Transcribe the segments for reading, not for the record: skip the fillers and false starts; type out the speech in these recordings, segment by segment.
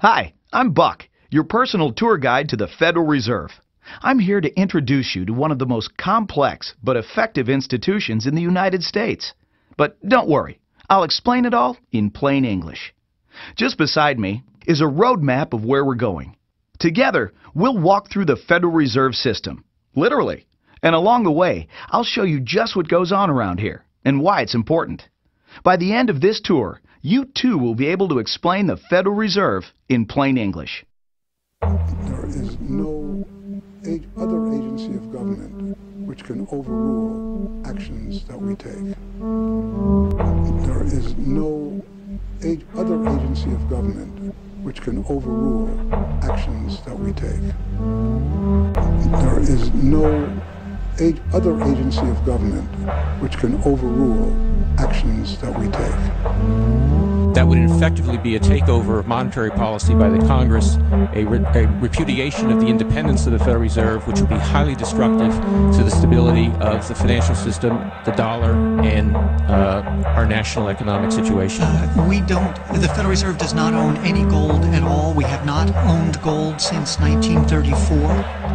Hi, I'm Buck, your personal tour guide to the Federal Reserve. I'm here to introduce you to one of the most complex but effective institutions in the United States. But don't worry, I'll explain it all in plain English. Just beside me is a road map of where we're going. Together, we'll walk through the Federal Reserve System, literally. And along the way, I'll show you just what goes on around here and why it's important. By the end of this tour, you too will be able to explain the Federal Reserve in plain English. There is no other agency of government which can overrule actions that we take. There is no other agency of government which can overrule actions that we take. There is no other agency of government which can overrule actions that we take. That would effectively be a takeover of monetary policy by the Congress, a repudiation of the independence of the Federal Reserve, which would be highly destructive to the stability of the financial system, the dollar, and our national economic situation. The Federal Reserve does not own any gold at all. We have not owned gold since 1934.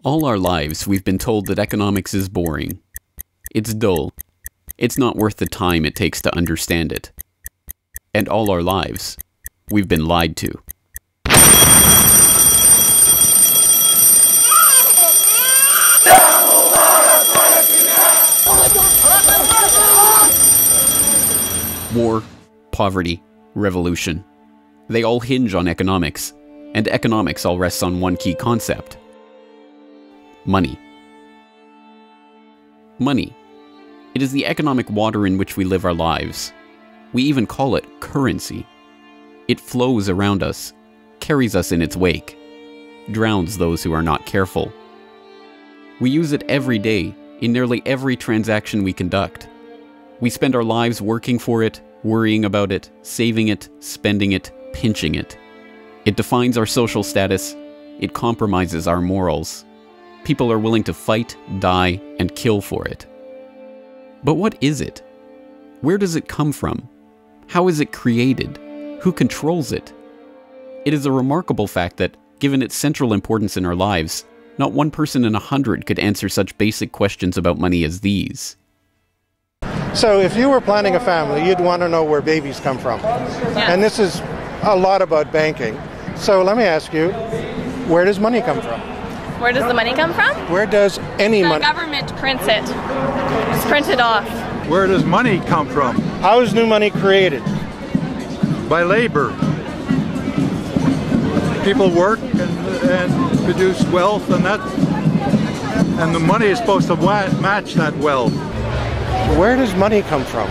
All our lives, we've been told that economics is boring. It's dull. It's not worth the time it takes to understand it. And all our lives, we've been lied to. War, poverty, revolution. They all hinge on economics, and economics all rests on one key concept. Money. Money. It is the economic water in which we live our lives. We even call it currency. It flows around us, carries us in its wake, drowns those who are not careful. We use it every day, in nearly every transaction we conduct. We spend our lives working for it, worrying about it, saving it, spending it, pinching it. It defines our social status. It compromises our morals. People are willing to fight, die, and kill for it. But what is it? Where does it come from? How is it created? Who controls it? It is a remarkable fact that, given its central importance in our lives, not one person in 100 could answer such basic questions about money as these. So if you were planning a family, you'd want to know where babies come from. Yeah. And this is a lot about banking. So let me ask you, where does money come from? Where does the money come from? Where does any money? The government prints it. It's printed off. Where does money come from? How is new money created? By labor. People work and produce wealth, and the money is supposed to match that wealth. Where does money come from?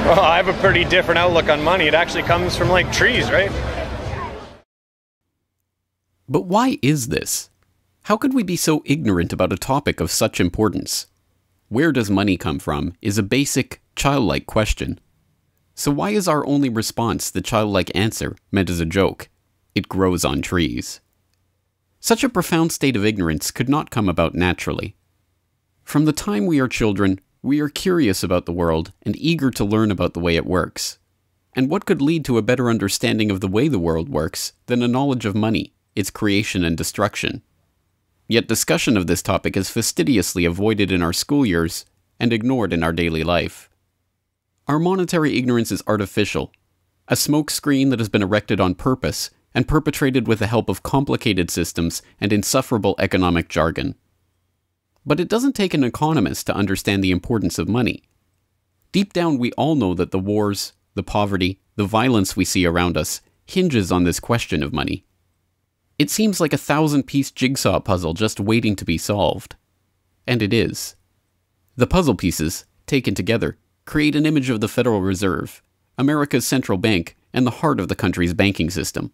Well, I have a pretty different outlook on money. It actually comes from, like, trees, right? But why is this? How could we be so ignorant about a topic of such importance? Where does money come from is a basic, childlike question. So why is our only response the childlike answer meant as a joke? It grows on trees. Such a profound state of ignorance could not come about naturally. From the time we are children, we are curious about the world and eager to learn about the way it works. And what could lead to a better understanding of the way the world works than a knowledge of money, its creation and destruction? Yet discussion of this topic is fastidiously avoided in our school years and ignored in our daily life. Our monetary ignorance is artificial, a smokescreen that has been erected on purpose and perpetrated with the help of complicated systems and insufferable economic jargon. But it doesn't take an economist to understand the importance of money. Deep down, we all know that the wars, the poverty, the violence we see around us hinges on this question of money. It seems like a 1,000-piece jigsaw puzzle just waiting to be solved. And it is. The puzzle pieces, taken together, create an image of the Federal Reserve, America's central bank and the heart of the country's banking system.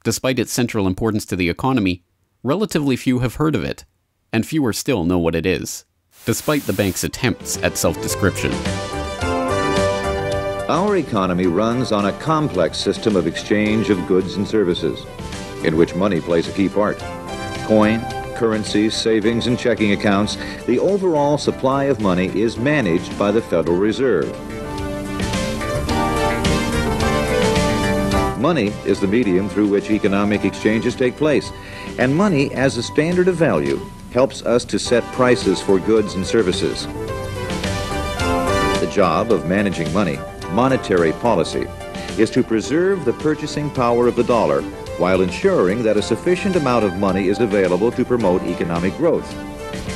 Despite its central importance to the economy, relatively few have heard of it, and fewer still know what it is, despite the bank's attempts at self-description. Our economy runs on a complex system of exchange of goods and services, in which money plays a key part. Coin, currencies, savings, and checking accounts, the overall supply of money is managed by the Federal Reserve. Money is the medium through which economic exchanges take place, and money as a standard of value helps us to set prices for goods and services. The job of managing money, monetary policy, is to preserve the purchasing power of the dollar while ensuring that a sufficient amount of money is available to promote economic growth.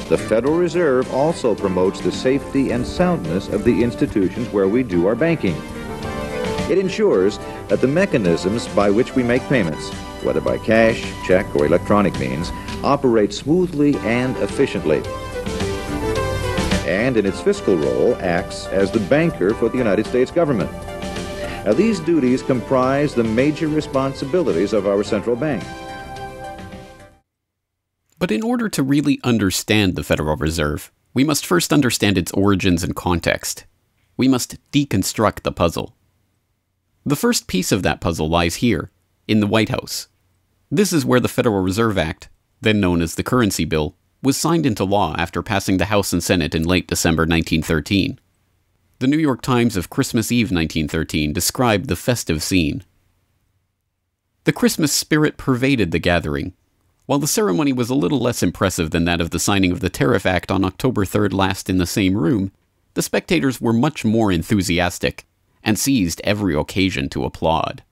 The Federal Reserve also promotes the safety and soundness of the institutions where we do our banking. It ensures that the mechanisms by which we make payments, whether by cash, check, or electronic means, operate smoothly and efficiently. And in its fiscal role, acts as the banker for the United States government. Now, these duties comprise the major responsibilities of our central bank. But in order to really understand the Federal Reserve, we must first understand its origins and context. We must deconstruct the puzzle. The first piece of that puzzle lies here, in the White House. This is where the Federal Reserve Act, then known as the Currency Bill, was signed into law after passing the House and Senate in late December 1913. The New York Times of Christmas Eve 1913 described the festive scene. The Christmas spirit pervaded the gathering. While the ceremony was a little less impressive than that of the signing of the Tariff Act on October 3rd last in the same room, the spectators were much more enthusiastic and seized every occasion to applaud.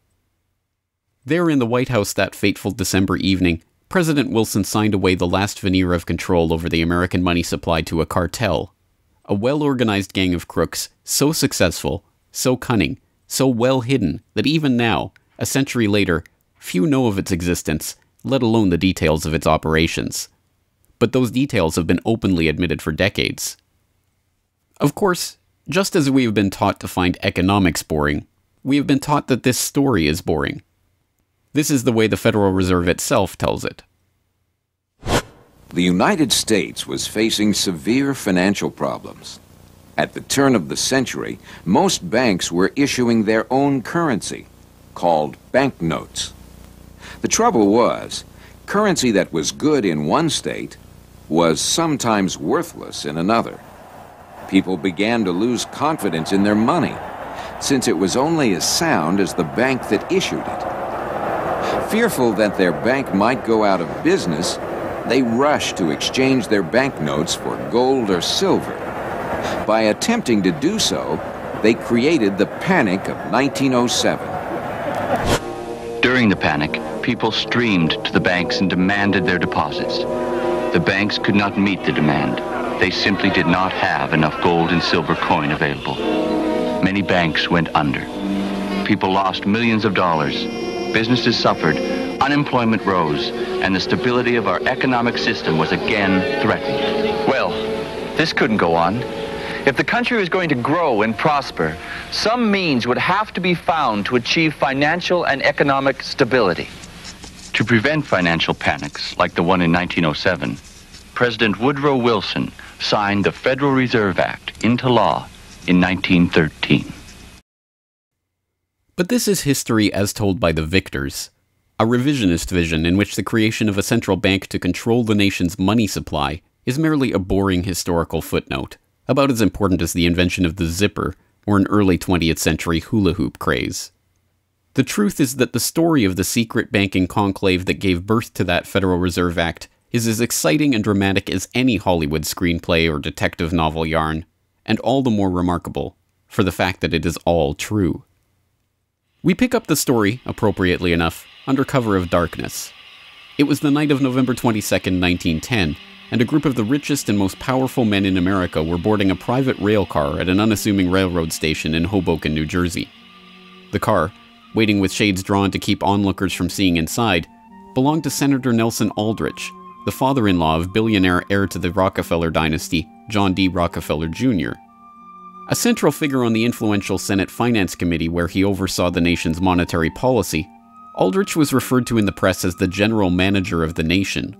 There in the White House that fateful December evening, President Wilson signed away the last veneer of control over the American money supply to a cartel, a well-organized gang of crooks so successful, so cunning, so well hidden that even now, a century later, few know of its existence, let alone the details of its operations. But those details have been openly admitted for decades. Of course, just as we have been taught to find economics boring, we have been taught that this story is boring. This is the way the Federal Reserve itself tells it. The United States was facing severe financial problems. At the turn of the century, most banks were issuing their own currency, called banknotes. The trouble was, currency that was good in one state was sometimes worthless in another. People began to lose confidence in their money, since it was only as sound as the bank that issued it. Fearful that their bank might go out of business, they rushed to exchange their banknotes for gold or silver. By attempting to do so, they created the Panic of 1907. During the panic, people streamed to the banks and demanded their deposits. The banks could not meet the demand. They simply did not have enough gold and silver coin available. Many banks went under. People lost millions of dollars. Businesses suffered, unemployment rose, and the stability of our economic system was again threatened. Well, this couldn't go on. If the country was going to grow and prosper, some means would have to be found to achieve financial and economic stability. To prevent financial panics like the one in 1907, President Woodrow Wilson signed the Federal Reserve Act into law in 1913. But this is history as told by the victors, a revisionist vision in which the creation of a central bank to control the nation's money supply is merely a boring historical footnote, about as important as the invention of the zipper or an early 20th century hula hoop craze. The truth is that the story of the secret banking conclave that gave birth to that Federal Reserve Act is as exciting and dramatic as any Hollywood screenplay or detective novel yarn, and all the more remarkable for the fact that it is all true. We pick up the story, appropriately enough, under cover of darkness. It was the night of November 22nd, 1910, and a group of the richest and most powerful men in America were boarding a private rail car at an unassuming railroad station in Hoboken, New Jersey. The car, waiting with shades drawn to keep onlookers from seeing inside, belonged to Senator Nelson Aldrich, the father-in-law of billionaire heir to the Rockefeller dynasty, John D. Rockefeller Jr. A central figure on the influential Senate Finance Committee where he oversaw the nation's monetary policy, Aldrich was referred to in the press as the general manager of the nation.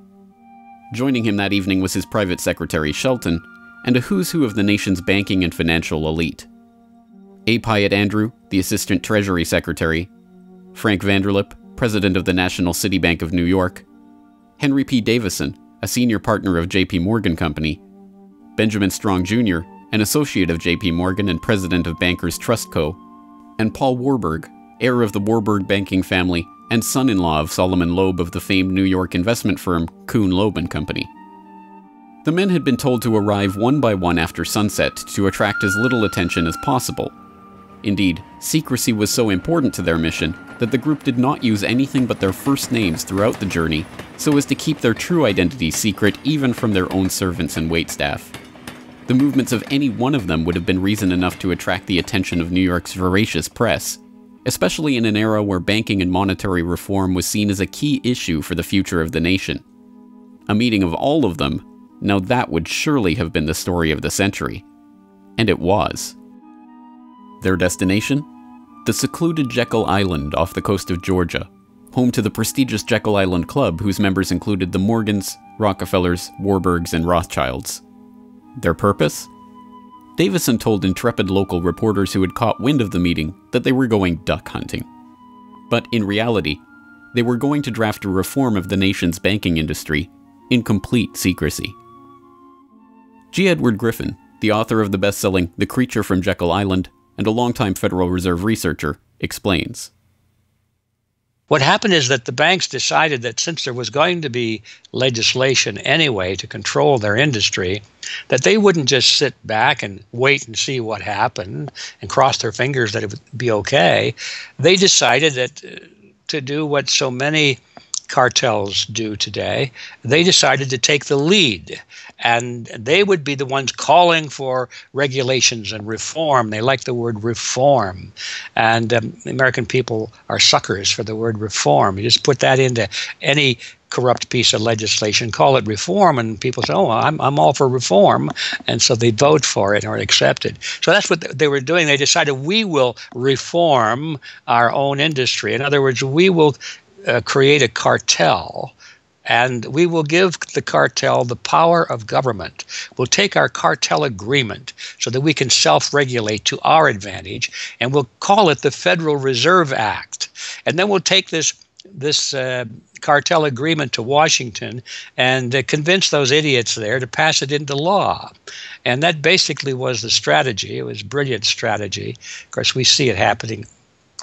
Joining him that evening was his private secretary Shelton, and a who's who of the nation's banking and financial elite. A. Pyatt Andrew, the Assistant Treasury Secretary, Frank Vanderlip, President of the National City Bank of New York, Henry P. Davison, a senior partner of J.P. Morgan Company, Benjamin Strong Jr., an associate of J.P. Morgan and president of Bankers Trust Co., and Paul Warburg, heir of the Warburg banking family and son-in-law of Solomon Loeb of the famed New York investment firm Kuhn, Loeb and Company. The men had been told to arrive one by one after sunset to attract as little attention as possible. Indeed, secrecy was so important to their mission that the group did not use anything but their first names throughout the journey, so as to keep their true identity secret even from their own servants and waitstaff. The movements of any one of them would have been reason enough to attract the attention of New York's voracious press, especially in an era where banking and monetary reform was seen as a key issue for the future of the nation. A meeting of all of them, now that would surely have been the story of the century. And it was. Their destination? The secluded Jekyll Island off the coast of Georgia, home to the prestigious Jekyll Island Club whose members included the Morgans, Rockefellers, Warburgs, and Rothschilds. Their purpose? Davison told intrepid local reporters who had caught wind of the meeting that they were going duck hunting. But in reality, they were going to draft a reform of the nation's banking industry in complete secrecy. G. Edward Griffin, the author of the best-selling The Creature from Jekyll Island and a longtime Federal Reserve researcher, explains. What happened is that the banks decided that since there was going to be legislation anyway to control their industry, that they wouldn't just sit back and wait and see what happened and cross their fingers that it would be okay. They decided that to do what so many cartels do today, they decided to take the lead, and they would be the ones calling for regulations and reform. They like the word reform, and the American people are suckers for the word reform. You just put that into any corrupt piece of legislation, call it reform, and people say, oh, I'm all for reform, and so they vote for it or accept it. So that's what they were doing. They decided we will reform our own industry. In other words, we will create a cartel, and we will give the cartel the power of government. We'll take our cartel agreement so that we can self-regulate to our advantage, and we'll call it the Federal Reserve Act. And then we'll take this cartel agreement to Washington and convince those idiots there to pass it into law. And that basically was the strategy. It was a brilliant strategy. Of course, we see it happening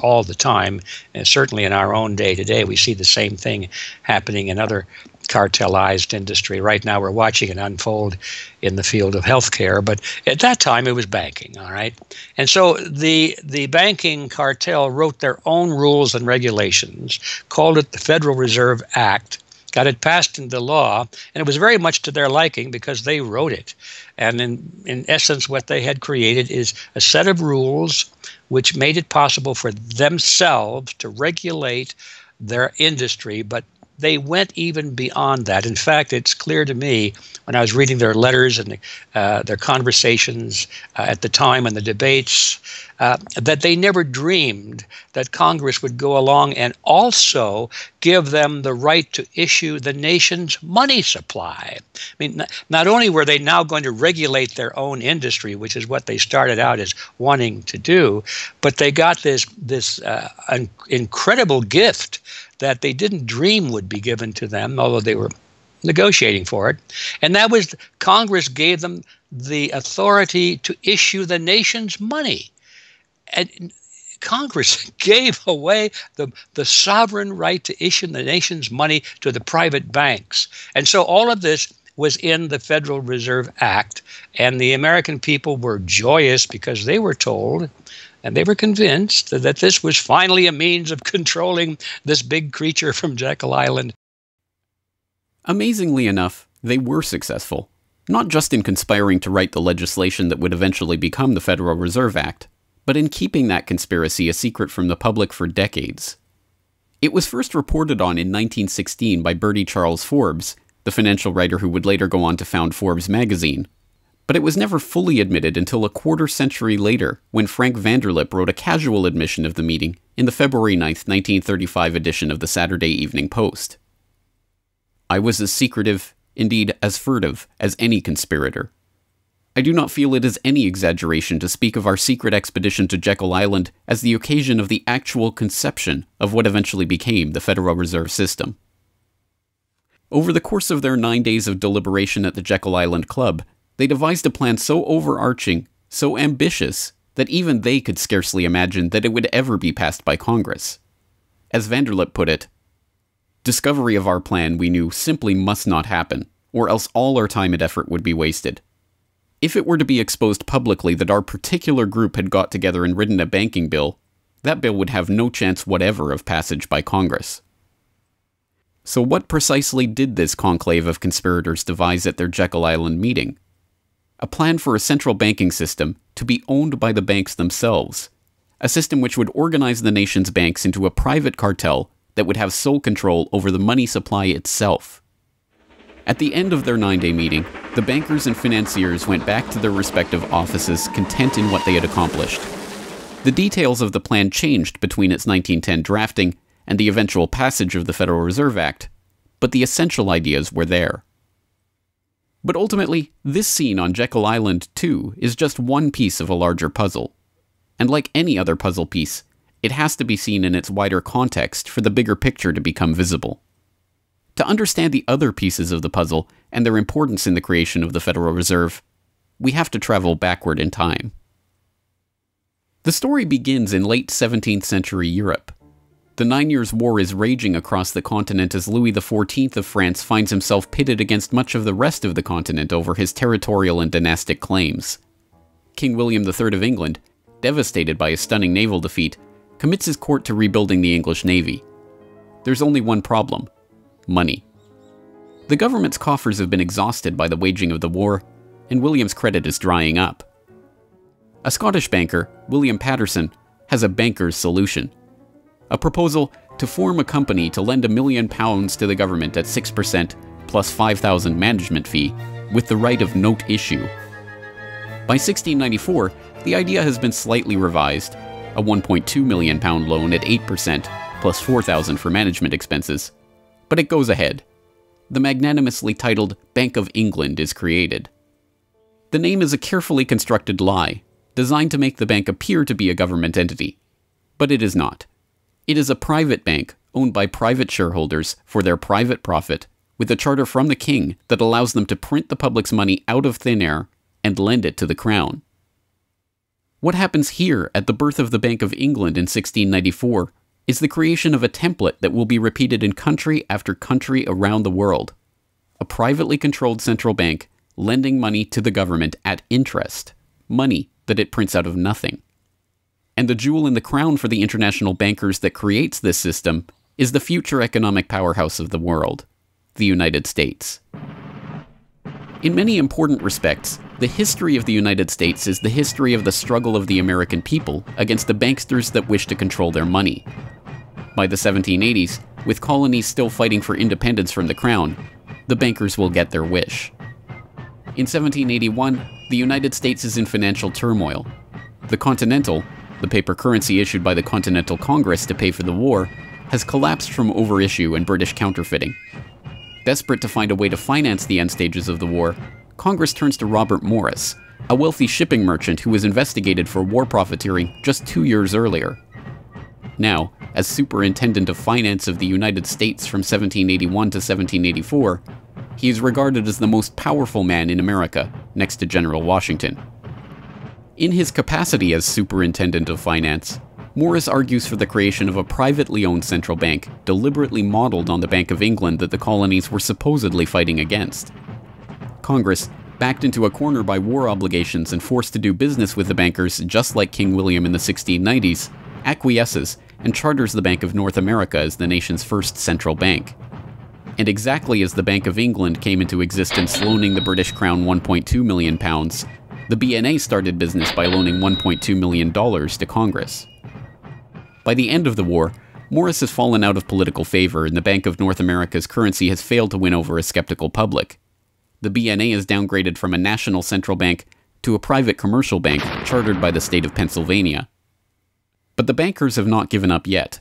all the time, and certainly in our own day today, we see the same thing happening in other cartelized industry. Right now, we're watching it unfold in the field of healthcare, but at that time, it was banking, all right? And so the banking cartel wrote their own rules and regulations, called it the Federal Reserve Act, got it passed into law, and it was very much to their liking because they wrote it. And in essence, what they had created is a set of rules which made it possible for themselves to regulate their industry, but they went even beyond that. In fact, it's clear to me when I was reading their letters and their conversations at the time and the debates that they never dreamed that Congress would go along and also give them the right to issue the nation's money supply. I mean, not only were they now going to regulate their own industry, which is what they started out as wanting to do, but they got this incredible gift that they didn't dream would be given to them, although they were negotiating for it. And that was Congress gave them the authority to issue the nation's money. And Congress gave away the sovereign right to issue the nation's money to the private banks. And so all of this was in the Federal Reserve Act, and the American people were joyous because they were told and they were convinced that this was finally a means of controlling this big creature from Jekyll Island. Amazingly enough, they were successful, not just in conspiring to write the legislation that would eventually become the Federal Reserve Act, but in keeping that conspiracy a secret from the public for decades. It was first reported on in 1916 by Bertie Charles Forbes, the financial writer who would later go on to found Forbes magazine. But it was never fully admitted until a quarter century later, when Frank Vanderlip wrote a casual admission of the meeting in the February 9, 1935 edition of the Saturday Evening Post. I was as secretive, indeed as furtive, as any conspirator. I do not feel it is any exaggeration to speak of our secret expedition to Jekyll Island as the occasion of the actual conception of what eventually became the Federal Reserve System. Over the course of their 9 days of deliberation at the Jekyll Island Club, they devised a plan so overarching, so ambitious, that even they could scarcely imagine that it would ever be passed by Congress. As Vanderlip put it, discovery of our plan, we knew, simply must not happen, or else all our time and effort would be wasted. If it were to be exposed publicly that our particular group had got together and written a banking bill, that bill would have no chance whatever of passage by Congress. So what precisely did this conclave of conspirators devise at their Jekyll Island meeting? A plan for a central banking system to be owned by the banks themselves, a system which would organize the nation's banks into a private cartel that would have sole control over the money supply itself. At the end of their 9-day meeting, the bankers and financiers went back to their respective offices content in what they had accomplished. The details of the plan changed between its 1910 drafting and the eventual passage of the Federal Reserve Act, but the essential ideas were there. But ultimately, this scene on Jekyll Island, too, is just one piece of a larger puzzle. And like any other puzzle piece, it has to be seen in its wider context for the bigger picture to become visible. To understand the other pieces of the puzzle and their importance in the creation of the Federal Reserve, we have to travel backward in time. The story begins in late 17th century Europe. The 9 Years' War is raging across the continent as Louis XIV of France finds himself pitted against much of the rest of the continent over his territorial and dynastic claims. King William III of England, devastated by a stunning naval defeat, commits his court to rebuilding the English navy. There's only one problem: money. The government's coffers have been exhausted by the waging of the war, and William's credit is drying up. A Scottish banker, William Patterson, has a banker's solution. A proposal to form a company to lend £1 million to the government at 6% plus £5,000 management fee, with the right of note issue. By 1694, the idea has been slightly revised, a £1.2 million loan at 8% plus £4,000 for management expenses. But it goes ahead. The magnanimously titled Bank of England is created. The name is a carefully constructed lie, designed to make the bank appear to be a government entity. But it is not. It is a private bank owned by private shareholders for their private profit, with a charter from the king that allows them to print the public's money out of thin air and lend it to the crown. What happens here at the birth of the Bank of England in 1694 is the creation of a template that will be repeated in country after country around the world. A privately controlled central bank lending money to the government at interest, money that it prints out of nothing. And the jewel in the crown for the international bankers that creates this system is the future economic powerhouse of the world, the United States. In many important respects, the history of the United States is the history of the struggle of the American people against the banksters that wish to control their money. By the 1780s, with colonies still fighting for independence from the crown, the bankers will get their wish. In 1781, the United States is in financial turmoil. The Continental, the paper currency issued by the Continental Congress to pay for the war, has collapsed from overissue and British counterfeiting. Desperate to find a way to finance the end stages of the war, Congress turns to Robert Morris, a wealthy shipping merchant who was investigated for war profiteering just 2 years earlier. Now, as Superintendent of Finance of the United States from 1781 to 1784, he is regarded as the most powerful man in America, next to General Washington. In his capacity as Superintendent of Finance, Morris argues for the creation of a privately owned central bank deliberately modeled on the Bank of England that the colonies were supposedly fighting against. Congress, backed into a corner by war obligations and forced to do business with the bankers just like King William in the 1690s, acquiesces and charters the Bank of North America as the nation's first central bank. And exactly as the Bank of England came into existence loaning the British Crown £1.2 million, the BNA started business by loaning $1.2 million to Congress. By the end of the war, Morris has fallen out of political favor and the Bank of North America's currency has failed to win over a skeptical public. the BNA is downgraded from a national central bank to a private commercial bank chartered by the state of Pennsylvania. But the bankers have not given up yet.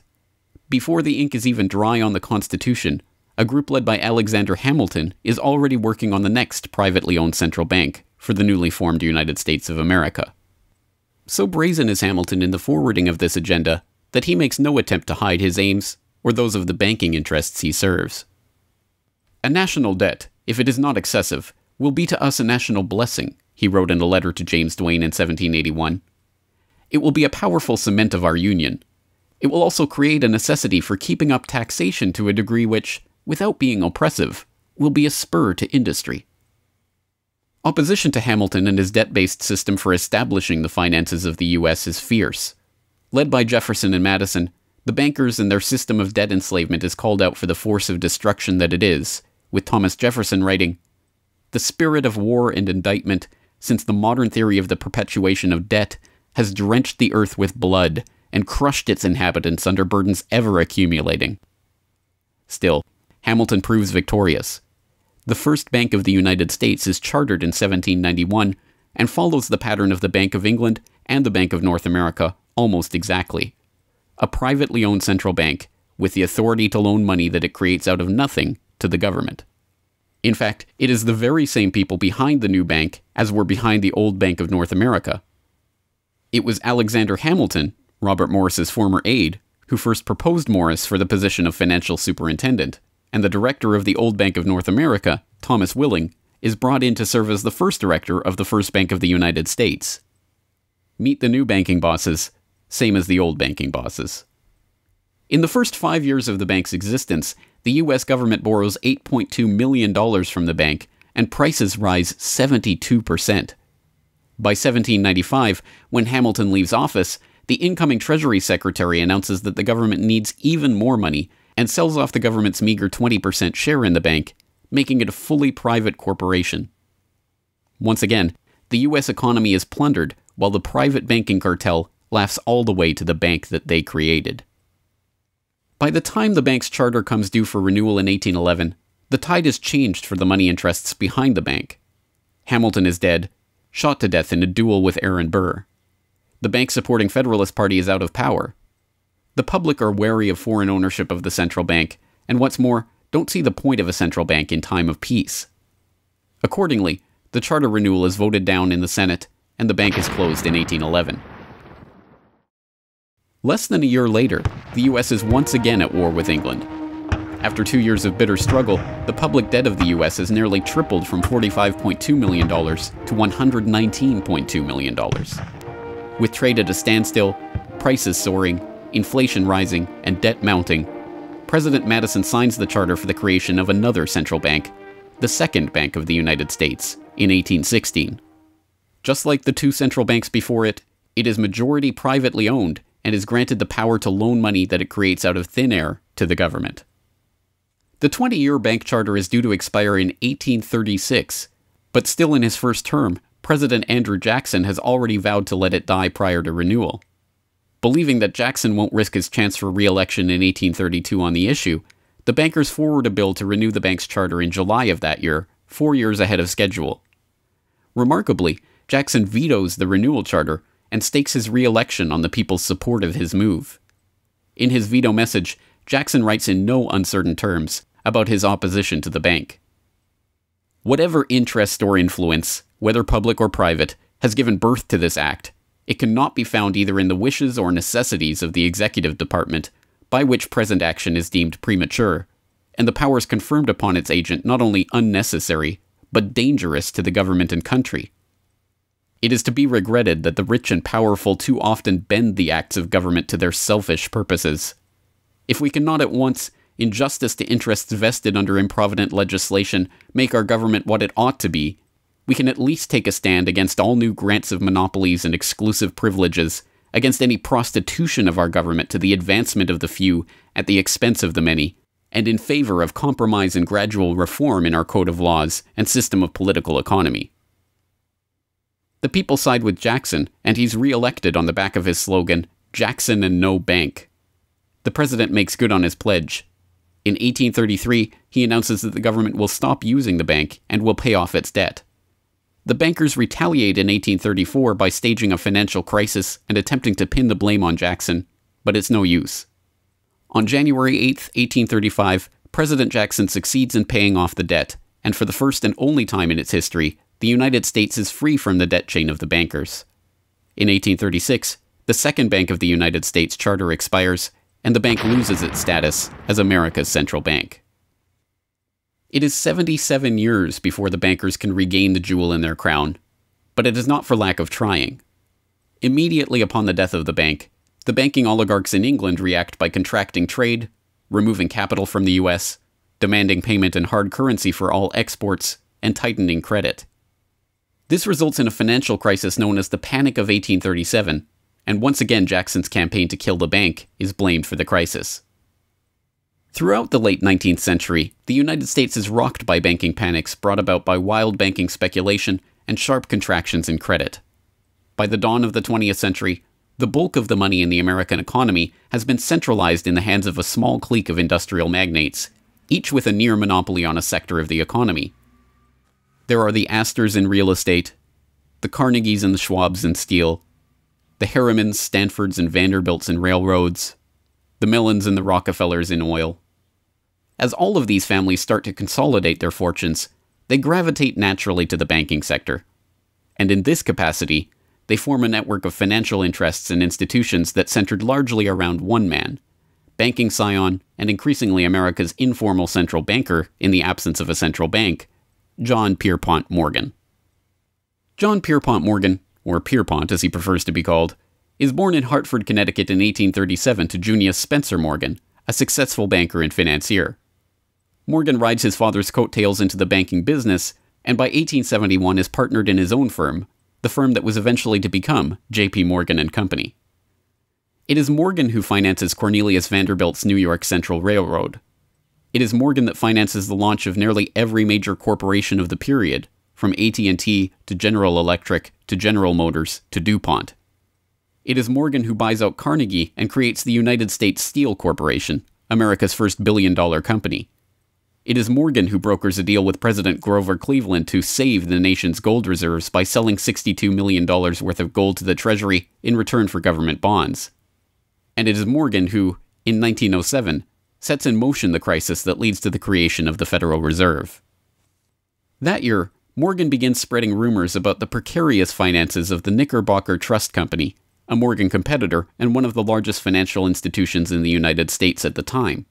Before the ink is even dry on the Constitution, a group led by Alexander Hamilton is already working on the next privately owned central bank for the newly formed United States of America. So brazen is Hamilton in the forwarding of this agenda that he makes no attempt to hide his aims or those of the banking interests he serves. "A national debt, if it is not excessive, will be to us a national blessing," he wrote in a letter to James Duane in 1781. "It will be a powerful cement of our union. It will also create a necessity for keeping up taxation to a degree which, without being oppressive, will be a spur to industry." Opposition to Hamilton and his debt-based system for establishing the finances of the U.S. is fierce. Led by Jefferson and Madison, the bankers and their system of debt enslavement is called out for the force of destruction that it is, with Thomas Jefferson writing, "The spirit of war and indictment, since the modern theory of the perpetuation of debt, has drenched the earth with blood and crushed its inhabitants under burdens ever accumulating." Still, Hamilton proves victorious. The first Bank of the United States is chartered in 1791 and follows the pattern of the Bank of England and the Bank of North America almost exactly. A privately owned central bank with the authority to loan money that it creates out of nothing to the government. In fact, it is the very same people behind the new bank as were behind the old Bank of North America. It was Alexander Hamilton, Robert Morris's former aide, who first proposed Morris for the position of financial superintendent, and the director of the old Bank of North America, Thomas Willing, is brought in to serve as the first director of the first Bank of the United States. Meet the new banking bosses, same as the old banking bosses. In the first 5 years of the bank's existence, the U.S. government borrows $8.2 million from the bank, and prices rise 72%. By 1795, when Hamilton leaves office, the incoming Treasury Secretary announces that the government needs even more money and sells off the government's meager 20% share in the bank, making it a fully private corporation. Once again, the U.S. economy is plundered while the private banking cartel laughs all the way to the bank that they created. By the time the bank's charter comes due for renewal in 1811, the tide has changed for the money interests behind the bank. Hamilton is dead, shot to death in a duel with Aaron Burr. The bank-supporting Federalist Party is out of power. The public are wary of foreign ownership of the central bank, and what's more, don't see the point of a central bank in time of peace. Accordingly, the charter renewal is voted down in the Senate, and the bank is closed in 1811. Less than a year later, the U.S. is once again at war with England. After 2 years of bitter struggle, the public debt of the U.S. has nearly tripled from $45.2 million to $119.2 million. With trade at a standstill, prices soaring, inflation rising, and debt mounting, President Madison signs the charter for the creation of another central bank, the Second Bank of the United States, in 1816. Just like the two central banks before it, it is majority privately owned and is granted the power to loan money that it creates out of thin air to the government. The 20-year bank charter is due to expire in 1836, but still in his first term, President Andrew Jackson has already vowed to let it die prior to renewal. Believing that Jackson won't risk his chance for re-election in 1832 on the issue, the bankers forward a bill to renew the bank's charter in July of that year, 4 years ahead of schedule. Remarkably, Jackson vetoes the renewal charter and stakes his re-election on the people's support of his move. In his veto message, Jackson writes in no uncertain terms about his opposition to the bank. Whatever interest or influence, whether public or private, has given birth to this act, it cannot be found either in the wishes or necessities of the executive department, by which present action is deemed premature, and the powers conferred upon its agent not only unnecessary, but dangerous to the government and country. It is to be regretted that the rich and powerful too often bend the acts of government to their selfish purposes. If we cannot at once, in justice to interests vested under improvident legislation, make our government what it ought to be, we can at least take a stand against all new grants of monopolies and exclusive privileges, against any prostitution of our government to the advancement of the few at the expense of the many, and in favor of compromise and gradual reform in our code of laws and system of political economy. The people side with Jackson, and he's re-elected on the back of his slogan, "Jackson and no bank." The president makes good on his pledge. In 1833, He announces that the government will stop using the bank and will pay off its debt. The bankers retaliate in 1834 by staging a financial crisis and attempting to pin the blame on Jackson, but it's no use. On January 8, 1835, President Jackson succeeds in paying off the debt, and for the first and only time in its history, the United States is free from the debt chain of the bankers. In 1836, the Second Bank of the United States charter expires, and the bank loses its status as America's central bank. It is 77 years before the bankers can regain the jewel in their crown, but it is not for lack of trying. Immediately upon the death of the bank, the banking oligarchs in England react by contracting trade, removing capital from the US, demanding payment in hard currency for all exports, and tightening credit. This results in a financial crisis known as the Panic of 1837, and once again Jackson's campaign to kill the bank is blamed for the crisis. Throughout the late 19th century, the United States is rocked by banking panics brought about by wild banking speculation and sharp contractions in credit. By the dawn of the 20th century, the bulk of the money in the American economy has been centralized in the hands of a small clique of industrial magnates, each with a near monopoly on a sector of the economy. There are the Astors in real estate, the Carnegies and the Schwabs in steel, the Harrimans, Stanfords, and Vanderbilts in railroads, the Millens and the Rockefellers in oil. As all of these families start to consolidate their fortunes, they gravitate naturally to the banking sector. And in this capacity, they form a network of financial interests and institutions that centered largely around one man, banking scion and increasingly America's informal central banker in the absence of a central bank, John Pierpont Morgan. John Pierpont Morgan, or Pierpont as he prefers to be called, is born in Hartford, Connecticut in 1837 to Junius Spencer Morgan, a successful banker and financier. Morgan rides his father's coattails into the banking business, and by 1871 is partnered in his own firm, the firm that was eventually to become J.P. Morgan and Company. It is Morgan who finances Cornelius Vanderbilt's New York Central Railroad. It is Morgan that finances the launch of nearly every major corporation of the period, from AT&T to General Electric to General Motors to DuPont. It is Morgan who buys out Carnegie and creates the United States Steel Corporation, America's first billion-dollar company. It is Morgan who brokers a deal with President Grover Cleveland to save the nation's gold reserves by selling $62 million worth of gold to the Treasury in return for government bonds. And it is Morgan who, in 1907, sets in motion the crisis that leads to the creation of the Federal Reserve. That year, Morgan begins spreading rumors about the precarious finances of the Knickerbocker Trust Company, a Morgan competitor and one of the largest financial institutions in the United States at the time.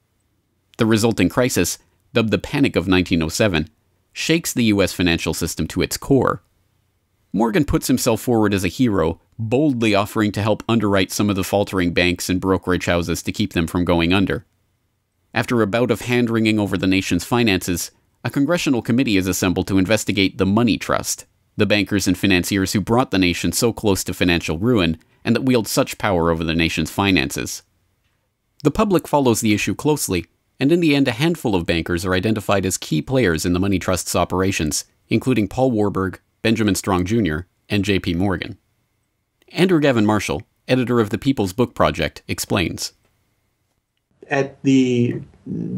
The resulting crisis, dubbed the Panic of 1907, shakes the U.S. financial system to its core. Morgan puts himself forward as a hero, boldly offering to help underwrite some of the faltering banks and brokerage houses to keep them from going under. After a bout of hand-wringing over the nation's finances, a congressional committee is assembled to investigate the Money Trust, the bankers and financiers who brought the nation so close to financial ruin and that wield such power over the nation's finances. The public follows the issue closely, and in the end a handful of bankers are identified as key players in the Money Trust's operations, including Paul Warburg, Benjamin Strong Jr., and J.P. Morgan. Andrew Gavin Marshall, editor of the People's Book Project, explains. At the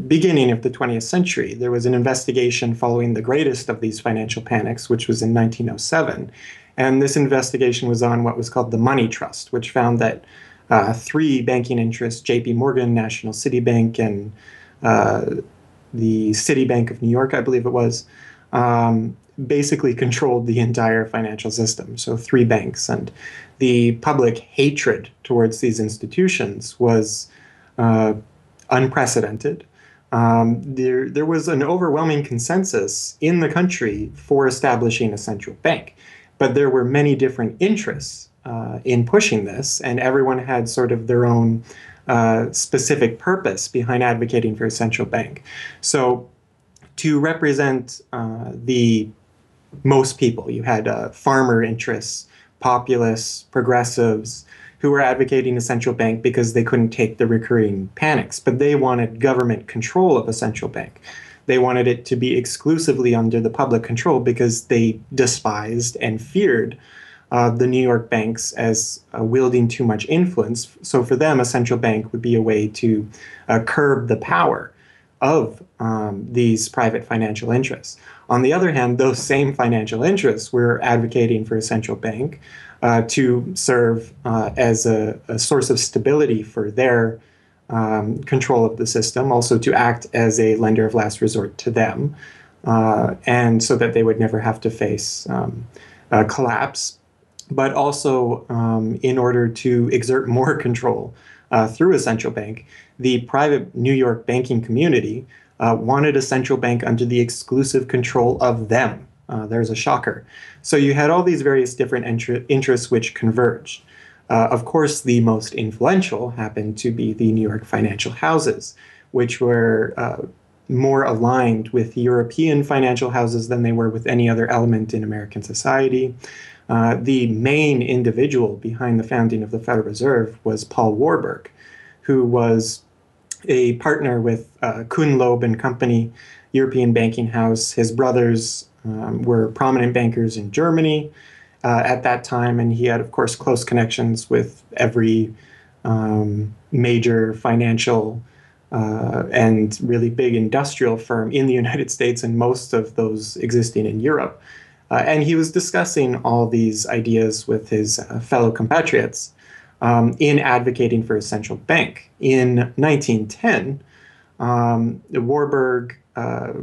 beginning of the 20th century, there was an investigation following the greatest of these financial panics, which was in 1907. And this investigation was on what was called the Money Trust, which found that three banking interests, J.P. Morgan, National City Bank, and the Citibank of New York, I believe it was, basically controlled the entire financial system. So three banks. And the public hatred towards these institutions was unprecedented. There was an overwhelming consensus in the country for establishing a central bank. But there were many different interests in pushing this, and everyone had sort of their own specific purpose behind advocating for a central bank. So to represent the most people, you had farmer interests, populists, progressives, who were advocating a central bank because they couldn't take the recurring panics, but they wanted government control of a central bank. They wanted it to be exclusively under the public control because they despised and feared the New York banks as wielding too much influence. So for them, a central bank would be a way to curb the power of these private financial interests. On the other hand, those same financial interests were advocating for a central bank to serve as a source of stability for their control of the system, also to act as a lender of last resort to them, and so that they would never have to face collapse, but also in order to exert more control through a central bank. The private New York banking community wanted a central bank under the exclusive control of them. There's a shocker. So you had all these various different interests which converged. Of course, the most influential happened to be the New York financial houses, which were more aligned with European financial houses than they were with any other element in American society. The main individual behind the founding of the Federal Reserve was Paul Warburg, who was a partner with Kuhn, Loeb and Company, European banking house. His brothers were prominent bankers in Germany at that time, and he had, of course, close connections with every major financial and really big industrial firm in the United States and most of those existing in Europe. And he was discussing all these ideas with his fellow compatriots in advocating for a central bank. In 1910, Warburg got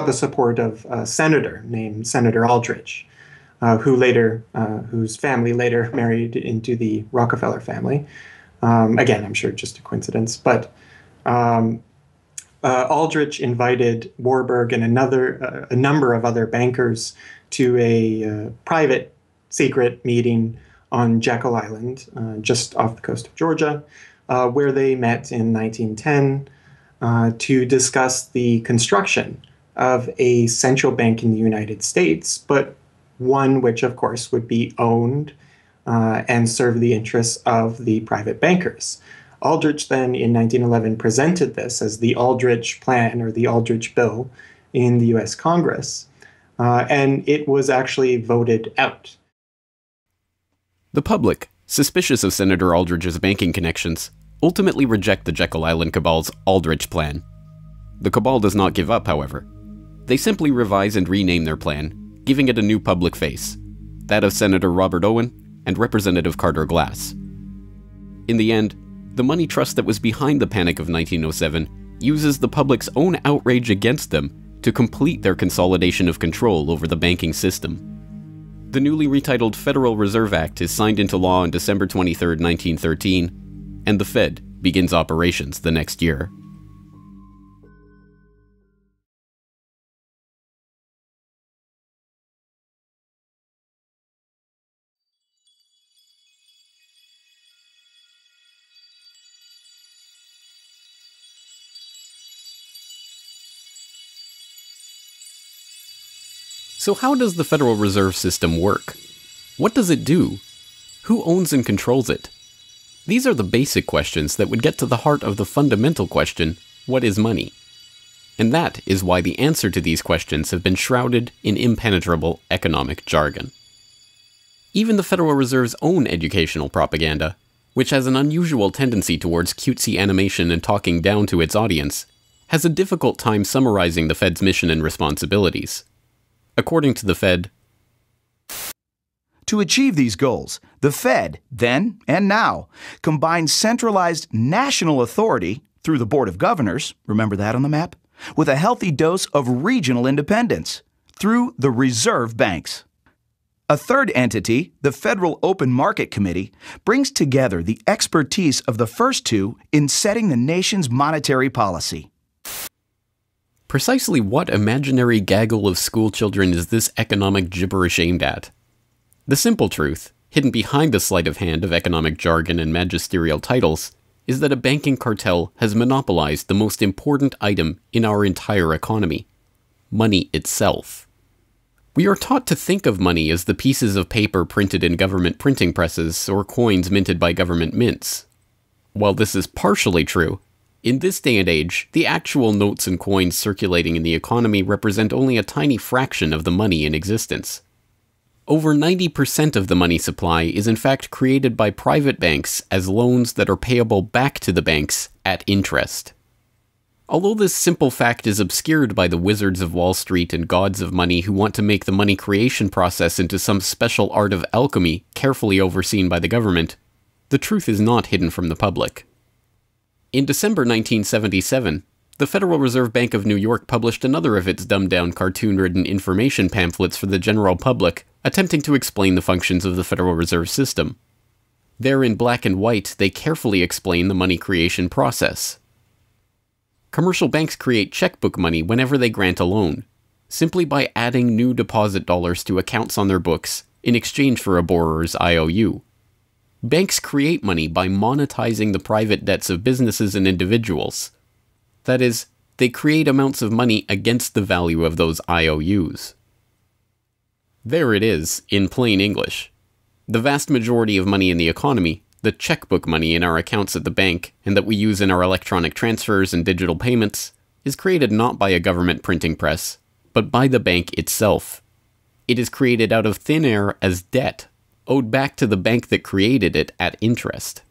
the support of a senator named Senator Aldrich, whose family later married into the Rockefeller family. Again, I'm sure just a coincidence, but Aldrich invited Warburg and a number of other bankers to a private, secret meeting on Jekyll Island, just off the coast of Georgia, where they met in 1910 to discuss the construction of a central bank in the United States, but one which, of course, would be owned and serve the interests of the private bankers. Aldrich then, in 1911, presented this as the Aldrich Plan or the Aldrich Bill in the U.S. Congress, and it was actually voted out. The public, suspicious of Senator Aldrich's banking connections, ultimately reject the Jekyll Island Cabal's Aldrich Plan. The cabal does not give up, however. They simply revise and rename their plan, giving it a new public face, that of Senator Robert Owen and Representative Carter Glass. In the end, the money trust that was behind the Panic of 1907 uses the public's own outrage against them to complete their consolidation of control over the banking system. The newly retitled Federal Reserve Act is signed into law on December 23, 1913, and the Fed begins operations the next year. So how does the Federal Reserve System work? What does it do? Who owns and controls it? These are the basic questions that would get to the heart of the fundamental question, what is money? And that is why the answer to these questions have been shrouded in impenetrable economic jargon. Even the Federal Reserve's own educational propaganda, which has an unusual tendency towards cutesy animation and talking down to its audience, has a difficult time summarizing the Fed's mission and responsibilities. According to the Fed, to achieve these goals, the Fed, then and now, combines centralized national authority through the Board of Governors, remember that on the map, with a healthy dose of regional independence through the reserve banks. A third entity, the Federal Open Market Committee, brings together the expertise of the first two in setting the nation's monetary policy. Precisely what imaginary gaggle of schoolchildren is this economic gibberish aimed at? The simple truth, hidden behind the sleight of hand of economic jargon and magisterial titles, is that a banking cartel has monopolized the most important item in our entire economy: money itself. We are taught to think of money as the pieces of paper printed in government printing presses or coins minted by government mints. While this is partially true, in this day and age, the actual notes and coins circulating in the economy represent only a tiny fraction of the money in existence. Over 90% of the money supply is in fact created by private banks as loans that are payable back to the banks at interest. Although this simple fact is obscured by the wizards of Wall Street and gods of money who want to make the money creation process into some special art of alchemy carefully overseen by the government, the truth is not hidden from the public. In December 1977, the Federal Reserve Bank of New York published another of its dumbed-down cartoon-ridden information pamphlets for the general public, attempting to explain the functions of the Federal Reserve System. There in black and white, they carefully explain the money creation process. Commercial banks create checkbook money whenever they grant a loan, simply by adding new deposit dollars to accounts on their books in exchange for a borrower's IOU. Banks create money by monetizing the private debts of businesses and individuals. That is, they create amounts of money against the value of those IOUs. There it is, in plain English. The vast majority of money in the economy, the checkbook money in our accounts at the bank, and that we use in our electronic transfers and digital payments, is created not by a government printing press, but by the bank itself. It is created out of thin air as debt, owed back to the bank that created it at interest.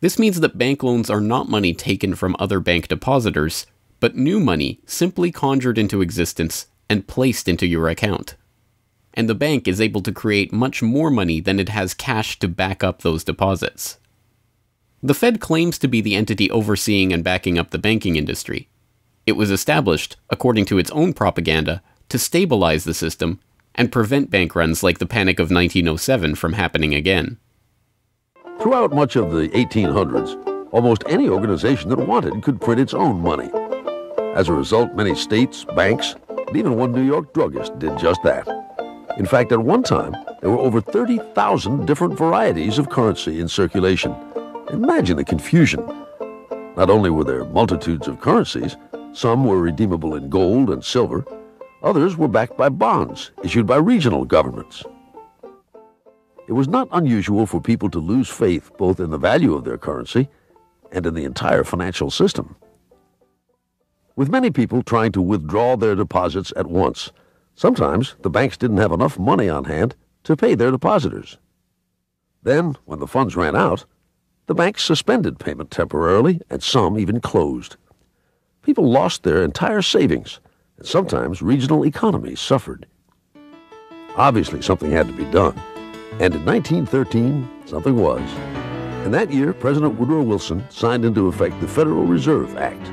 This means that bank loans are not money taken from other bank depositors, but new money simply conjured into existence and placed into your account. And the bank is able to create much more money than it has cash to back up those deposits. The Fed claims to be the entity overseeing and backing up the banking industry. It was established, according to its own propaganda, to stabilize the system and prevent bank runs like the Panic of 1907 from happening again. Throughout much of the 1800s, almost any organization that wanted could print its own money. As a result, many states, banks, and even one New York druggist did just that. In fact, at one time, there were over 30,000 different varieties of currency in circulation. Imagine the confusion. Not only were there multitudes of currencies, some were redeemable in gold and silver, others were backed by bonds issued by regional governments. It was not unusual for people to lose faith both in the value of their currency and in the entire financial system. With many people trying to withdraw their deposits at once, sometimes the banks didn't have enough money on hand to pay their depositors. Then, when the funds ran out, the banks suspended payment temporarily, and some even closed. People lost their entire savings, and sometimes regional economies suffered. Obviously, something had to be done. And in 1913, something was. In that year, President Woodrow Wilson signed into effect the Federal Reserve Act.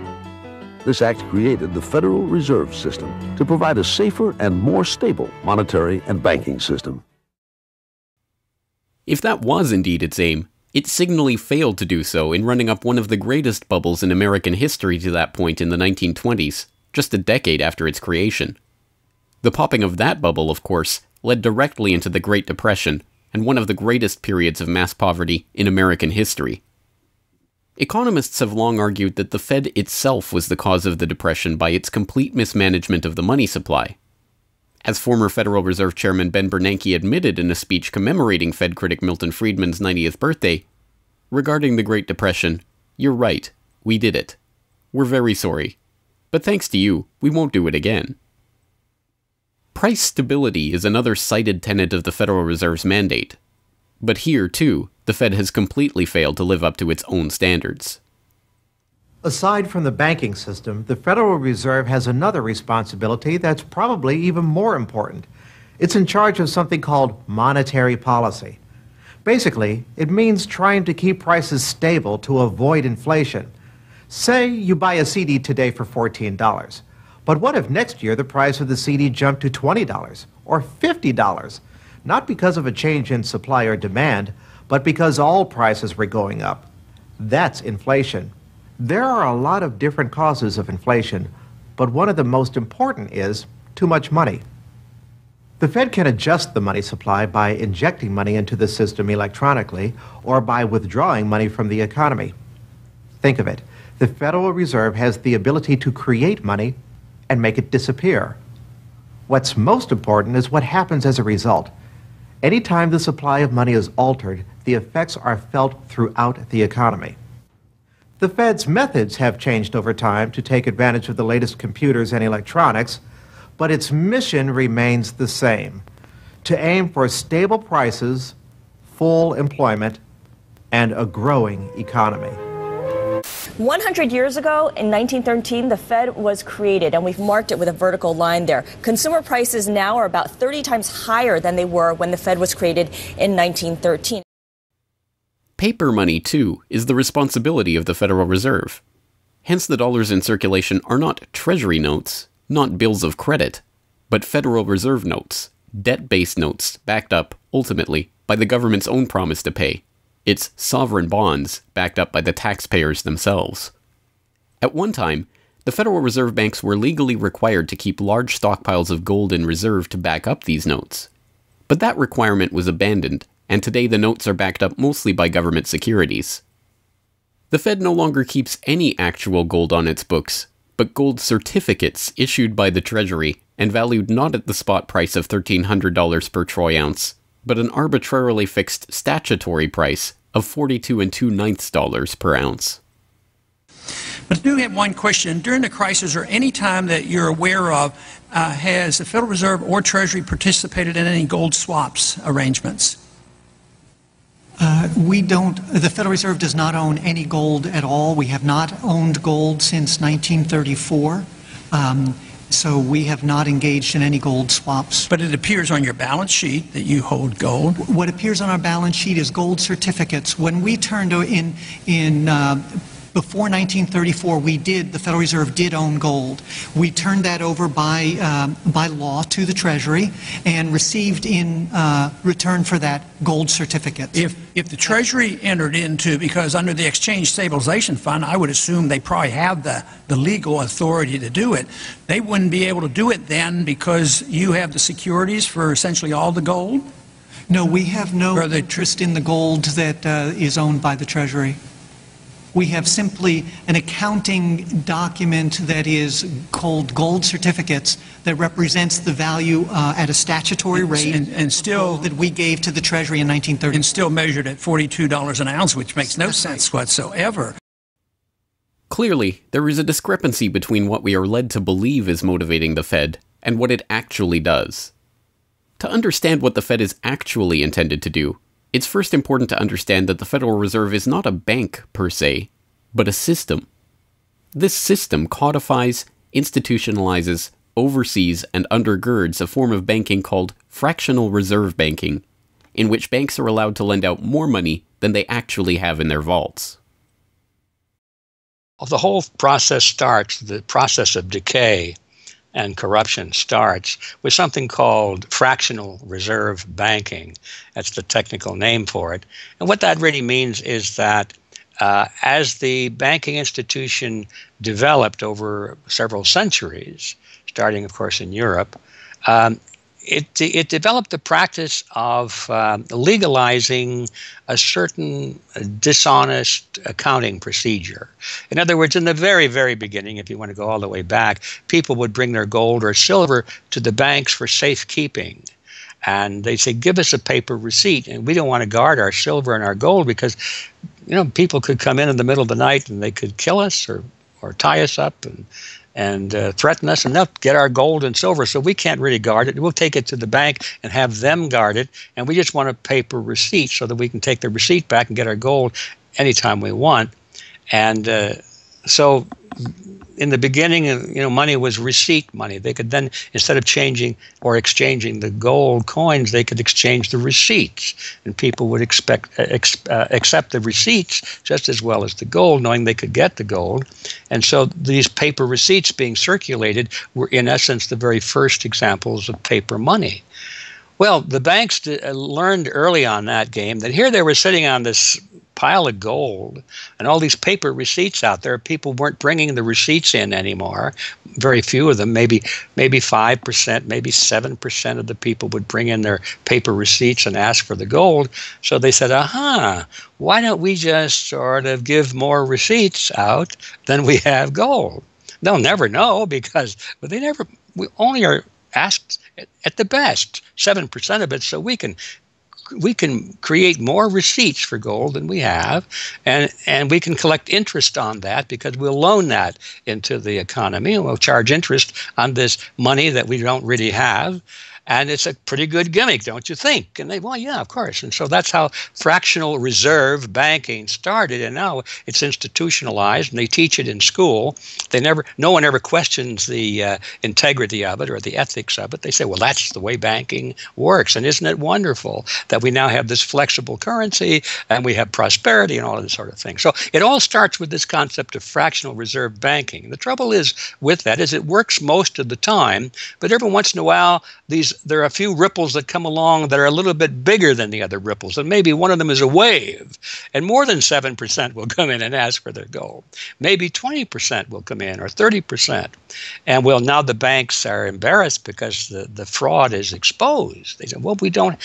This act created the Federal Reserve System to provide a safer and more stable monetary and banking system. If that was indeed its aim, it signally failed to do so in running up one of the greatest bubbles in American history to that point in the 1920s, just a decade after its creation. The popping of that bubble, of course, led directly into the Great Depression and one of the greatest periods of mass poverty in American history. Economists have long argued that the Fed itself was the cause of the Depression by its complete mismanagement of the money supply. As former Federal Reserve Chairman Ben Bernanke admitted in a speech commemorating Fed critic Milton Friedman's 90th birthday, regarding the Great Depression, "You're right, we did it. We're very sorry. But thanks to you, we won't do it again." Price stability is another cited tenet of the Federal Reserve's mandate. But here, too, the Fed has completely failed to live up to its own standards. Aside from the banking system, the Federal Reserve has another responsibility that's probably even more important. It's in charge of something called monetary policy. Basically, it means trying to keep prices stable to avoid inflation. Say you buy a CD today for $14. But what if next year the price of the CD jumped to $20 or $50? Not because of a change in supply or demand, but because all prices were going up. That's inflation. There are a lot of different causes of inflation, but one of the most important is too much money. The Fed can adjust the money supply by injecting money into the system electronically or by withdrawing money from the economy. Think of it. The Federal Reserve has the ability to create money and make it disappear. What's most important is what happens as a result. Anytime the supply of money is altered, the effects are felt throughout the economy. The Fed's methods have changed over time to take advantage of the latest computers and electronics, but its mission remains the same: to aim for stable prices, full employment, and a growing economy. 100 years ago, in 1913, the Fed was created, and we've marked it with a vertical line there. Consumer prices now are about 30 times higher than they were when the Fed was created in 1913. Paper money, too, is the responsibility of the Federal Reserve. Hence, the dollars in circulation are not Treasury notes, not bills of credit, but Federal Reserve notes, debt-based notes backed up, ultimately, by the government's own promise to pay. It's sovereign bonds backed up by the taxpayers themselves. At one time, the Federal Reserve banks were legally required to keep large stockpiles of gold in reserve to back up these notes. But that requirement was abandoned, and today the notes are backed up mostly by government securities. The Fed no longer keeps any actual gold on its books, but gold certificates issued by the Treasury and valued not at the spot price of $1,300 per troy ounce, but an arbitrarily fixed statutory price of $42 2/9 per ounce. But I do have one question. During the crisis or any time that you're aware of, has the Federal Reserve or Treasury participated in any gold swaps arrangements? We don't. The Federal Reserve does not own any gold at all. We have not owned gold since 1934. So we have not engaged in any gold swaps. But it appears on your balance sheet that you hold gold. What appears on our balance sheet is gold certificates. When we turned before 1934, the Federal Reserve did own gold. We turned that over by law to the Treasury and received in return for that gold certificates. If the Treasury entered into, because under the Exchange Stabilization Fund, I would assume they probably have the legal authority to do it. They wouldn't be able to do it then because you have the securities for essentially all the gold? No, we have no interest in the gold that is owned by the Treasury. We have simply an accounting document that is called gold certificates that represents the value at a statutory rate and still that we gave to the Treasury in 1930. And still measured at $42 an ounce, which makes no sense whatsoever. Clearly, there is a discrepancy between what we are led to believe is motivating the Fed and what it actually does. To understand what the Fed is actually intended to do, it's first important to understand that the Federal Reserve is not a bank per se, but a system. This system codifies, institutionalizes, oversees, and undergirds a form of banking called fractional reserve banking, in which banks are allowed to lend out more money than they actually have in their vaults. The whole process starts, the process of decay and corruption starts with something called fractional reserve banking. That's the technical name for it. And what that really means is that as the banking institution developed over several centuries, starting, of course, in Europe, it developed the practice of legalizing a certain dishonest accounting procedure. In other words, in the very, very beginning, if you want to go all the way back, people would bring their gold or silver to the banks for safekeeping. And they'd say, give us a paper receipt. And we don't want to guard our silver and our gold because, people could come in the middle of the night and they could kill us or tie us up and threaten us, and they'll get our gold and silver, so we can't really guard it. We'll take it to the bank and have them guard it, and we just want a paper receipt so that we can take the receipt back and get our gold anytime we want. And so in the beginning, money was receipt money. They could then, instead of changing or exchanging the gold coins, they could exchange the receipts. And people would accept the receipts just as well as the gold, knowing they could get the gold. And so these paper receipts being circulated were, in essence, the very first examples of paper money. Well, the banks learned early on that game that here they were sitting on this pile of gold and all these paper receipts out there. People weren't bringing the receipts in anymore. Very few of them, maybe 5%, maybe 7% of the people would bring in their paper receipts and ask for the gold. So they said, why don't we just sort of give more receipts out than we have gold? They'll never know because we only are asked at the best 7% of it, so we can create more receipts for gold than we have, and we can collect interest on that because we'll loan that into the economy and we'll charge interest on this money that we don't really have. And it's a pretty good gimmick, don't you think? And they, well, yeah, of course. And so that's how fractional reserve banking started. And now it's institutionalized, and they teach it in school. No one ever questions the integrity of it or the ethics of it. They say, well, that's the way banking works. And isn't it wonderful that we now have this flexible currency and we have prosperity and all of this sort of thing? So it all starts with this concept of fractional reserve banking. The trouble is with that is it works most of the time, but every once in a while, there are a few ripples that come along that are a little bit bigger than the other ripples, and maybe one of them is a wave, and more than 7% will come in and ask for their gold. Maybe 20% will come in, or 30%. And well, now the banks are embarrassed because the fraud is exposed. They say, well, we don't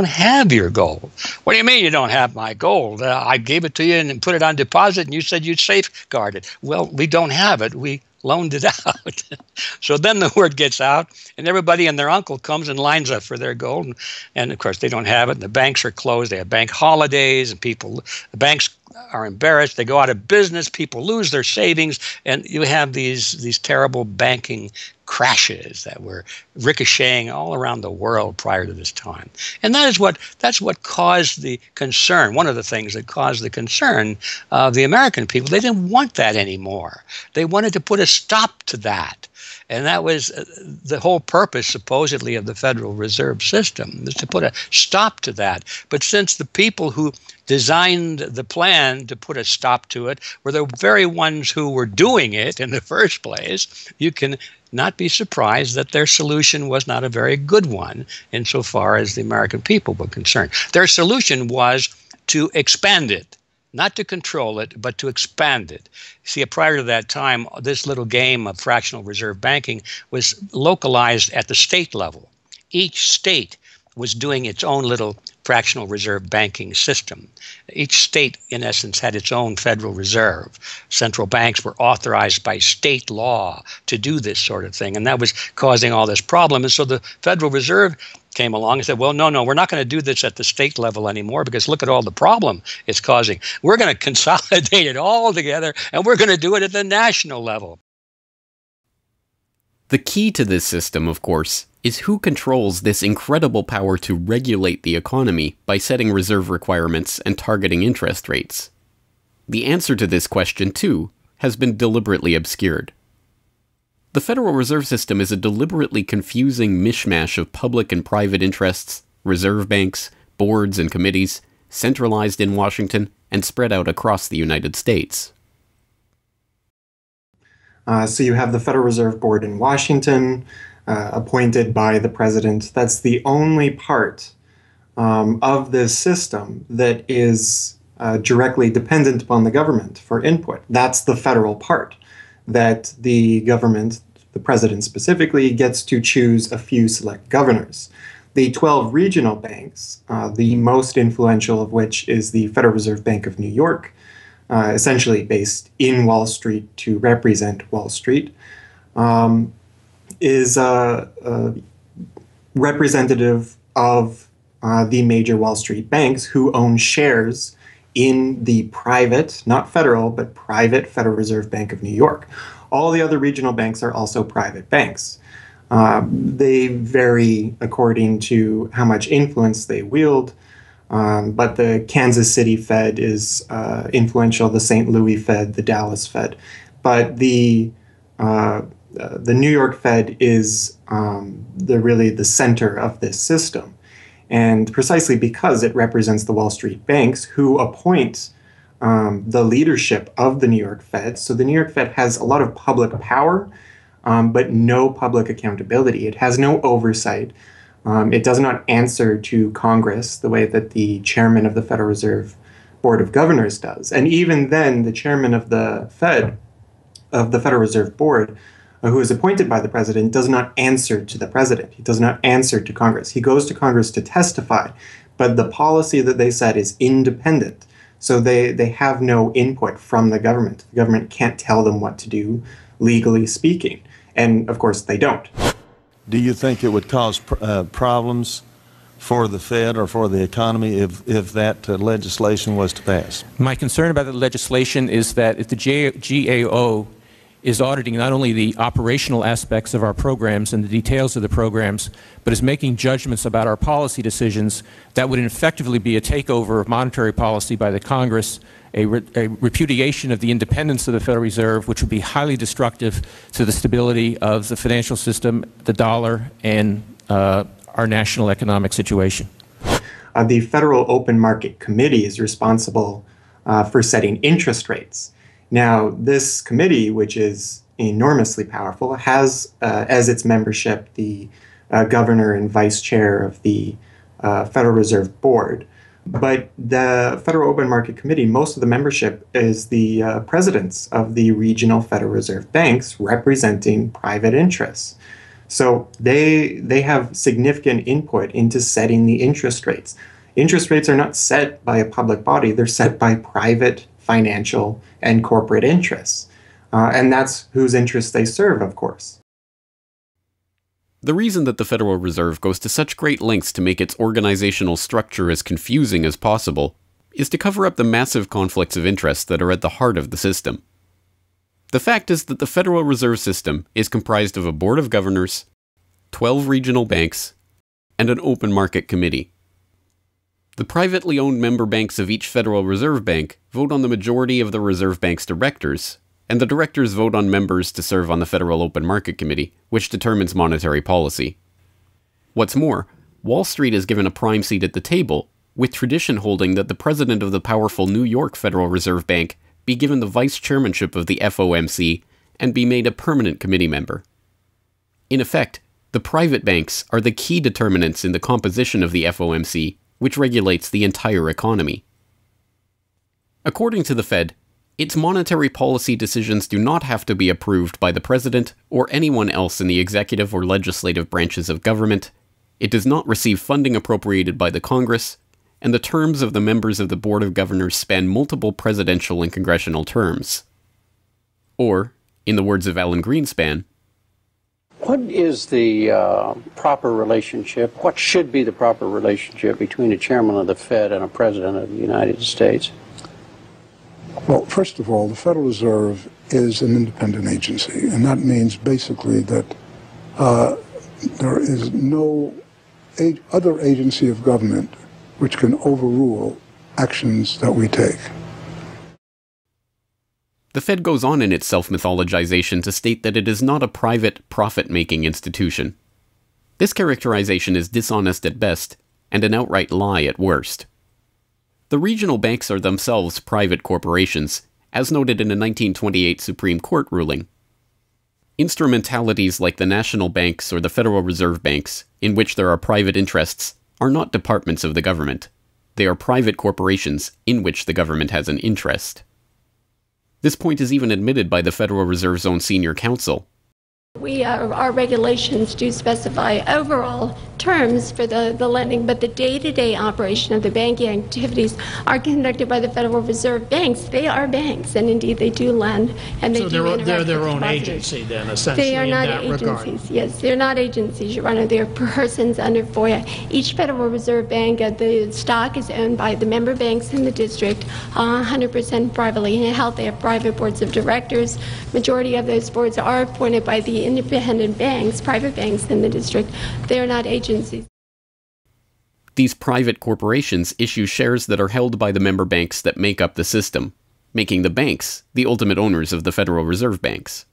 have your gold. What do you mean you don't have my gold? I gave it to you and put it on deposit, and you said you'd safeguard it. Well, we don't have it. We loaned it out. So then the word gets out, and everybody and their uncle comes and lines up for their gold. And of course, they don't have it, and the banks are closed. They have bank holidays, and the banks are embarrassed. They go out of business. People lose their savings, and you have these terrible banking crashes that were ricocheting all around the world prior to this time. And that's what caused the concern. One of the things that caused the concern of the American people, they didn't want that anymore. They wanted to put a stop to that. And that was the whole purpose, supposedly, of the Federal Reserve System, is to put a stop to that. But since the people who designed the plan to put a stop to it were the very ones who were doing it in the first place, you can not be surprised that their solution was not a very good one insofar as the American people were concerned. Their solution was to expand it. Not to control it, but to expand it. See, prior to that time, this little game of fractional reserve banking was localized at the state level. Each state was doing its own little fractional reserve banking system. Each state, in essence, had its own Federal Reserve. Central banks were authorized by state law to do this sort of thing, and that was causing all this problem. And so the Federal Reserve came along and said, well, no, we're not going to do this at the state level anymore because look at all the problem it's causing. We're going to consolidate it all together, and we're going to do it at the national level. The key to this system, of course, is who controls this incredible power to regulate the economy by setting reserve requirements and targeting interest rates. The answer to this question, too, has been deliberately obscured. The Federal Reserve System is a deliberately confusing mishmash of public and private interests, reserve banks, boards and committees, centralized in Washington and spread out across the United States. So you have the Federal Reserve Board in Washington, appointed by the president. That's the only part of this system that is directly dependent upon the government for input. That's the federal part, that the government, the president specifically, gets to choose a few select governors. The 12 regional banks, the most influential of which is the Federal Reserve Bank of New York, essentially based in Wall Street to represent Wall Street, is representative of the major Wall Street banks who own shares in the private, not federal, but private Federal Reserve Bank of New York. All the other regional banks are also private banks. They vary according to how much influence they wield, but the Kansas City Fed is influential, the St. Louis Fed, the Dallas Fed. But the New York Fed is really the center of this system. And precisely because it represents the Wall Street banks who appoint the leadership of the New York Fed. So the New York Fed has a lot of public power, but no public accountability. It has no oversight. It does not answer to Congress the way that the chairman of the Federal Reserve Board of Governors does. And even then, the chairman of the Fed, of the Federal Reserve Board, who is appointed by the president, does not answer to the president. He does not answer to Congress. He goes to Congress to testify, but the policy that they set is independent. So they have no input from the government. The government can't tell them what to do, legally speaking. And of course, they don't. Do you think it would cause problems for the Fed or for the economy if that legislation was to pass? My concern about the legislation is that if the GAO is auditing not only the operational aspects of our programs and the details of the programs, but is making judgments about our policy decisions that would effectively be a takeover of monetary policy by the Congress, a repudiation of the independence of the Federal Reserve, which would be highly destructive to the stability of the financial system, the dollar, and our national economic situation. The Federal Open Market Committee is responsible for setting interest rates. Now, this committee, which is enormously powerful, has as its membership the governor and vice chair of the Federal Reserve Board. But the Federal Open Market Committee, most of the membership is the presidents of the regional Federal Reserve banks representing private interests. So they have significant input into setting the interest rates. Interest rates are not set by a public body, they're set by private financial and corporate interests. And that's whose interests they serve, of course. The reason that the Federal Reserve goes to such great lengths to make its organizational structure as confusing as possible is to cover up the massive conflicts of interest that are at the heart of the system. The fact is that the Federal Reserve System is comprised of a board of governors, 12 regional banks, and an open market committee. The privately owned member banks of each Federal Reserve Bank vote on the majority of the Reserve Bank's directors, and the directors vote on members to serve on the Federal Open Market Committee, which determines monetary policy. What's more, Wall Street is given a prime seat at the table, with tradition holding that the president of the powerful New York Federal Reserve Bank be given the vice chairmanship of the FOMC and be made a permanent committee member. In effect, the private banks are the key determinants in the composition of the FOMC, which regulates the entire economy. According to the Fed, its monetary policy decisions do not have to be approved by the president or anyone else in the executive or legislative branches of government, it does not receive funding appropriated by the Congress, and the terms of the members of the Board of Governors span multiple presidential and congressional terms. Or, in the words of Alan Greenspan, what is the proper relationship, what should be the proper relationship between a chairman of the Fed and a president of the United States? Well, first of all, the Federal Reserve is an independent agency, and that means basically that there is no other agency of government which can overrule actions that we take. The Fed goes on in its self-mythologization to state that it is not a private, profit-making institution. This characterization is dishonest at best, and an outright lie at worst. The regional banks are themselves private corporations, as noted in a 1928 Supreme Court ruling. Instrumentalities like the national banks or the Federal Reserve Banks, in which there are private interests, are not departments of the government. They are private corporations in which the government has an interest. This point is even admitted by the Federal Reserve's own senior counsel. Our regulations do specify overall terms for the lending, but the day-to-day operation of the banking activities are conducted by the Federal Reserve banks. They are banks, and indeed they do lend, and they do interact they're their with own depositors. agency then, essentially, They are not in that agencies. regard. Yes, they're not agencies, Your Honor. They're persons under FOIA. Each Federal Reserve Bank, the stock is owned by the member banks in the district, 100% privately held. They have private boards of directors. Majority of those boards are appointed by the independent banks, private banks in the district. They are not agencies. These private corporations issue shares that are held by the member banks that make up the system, making the banks the ultimate owners of the Federal Reserve Banks.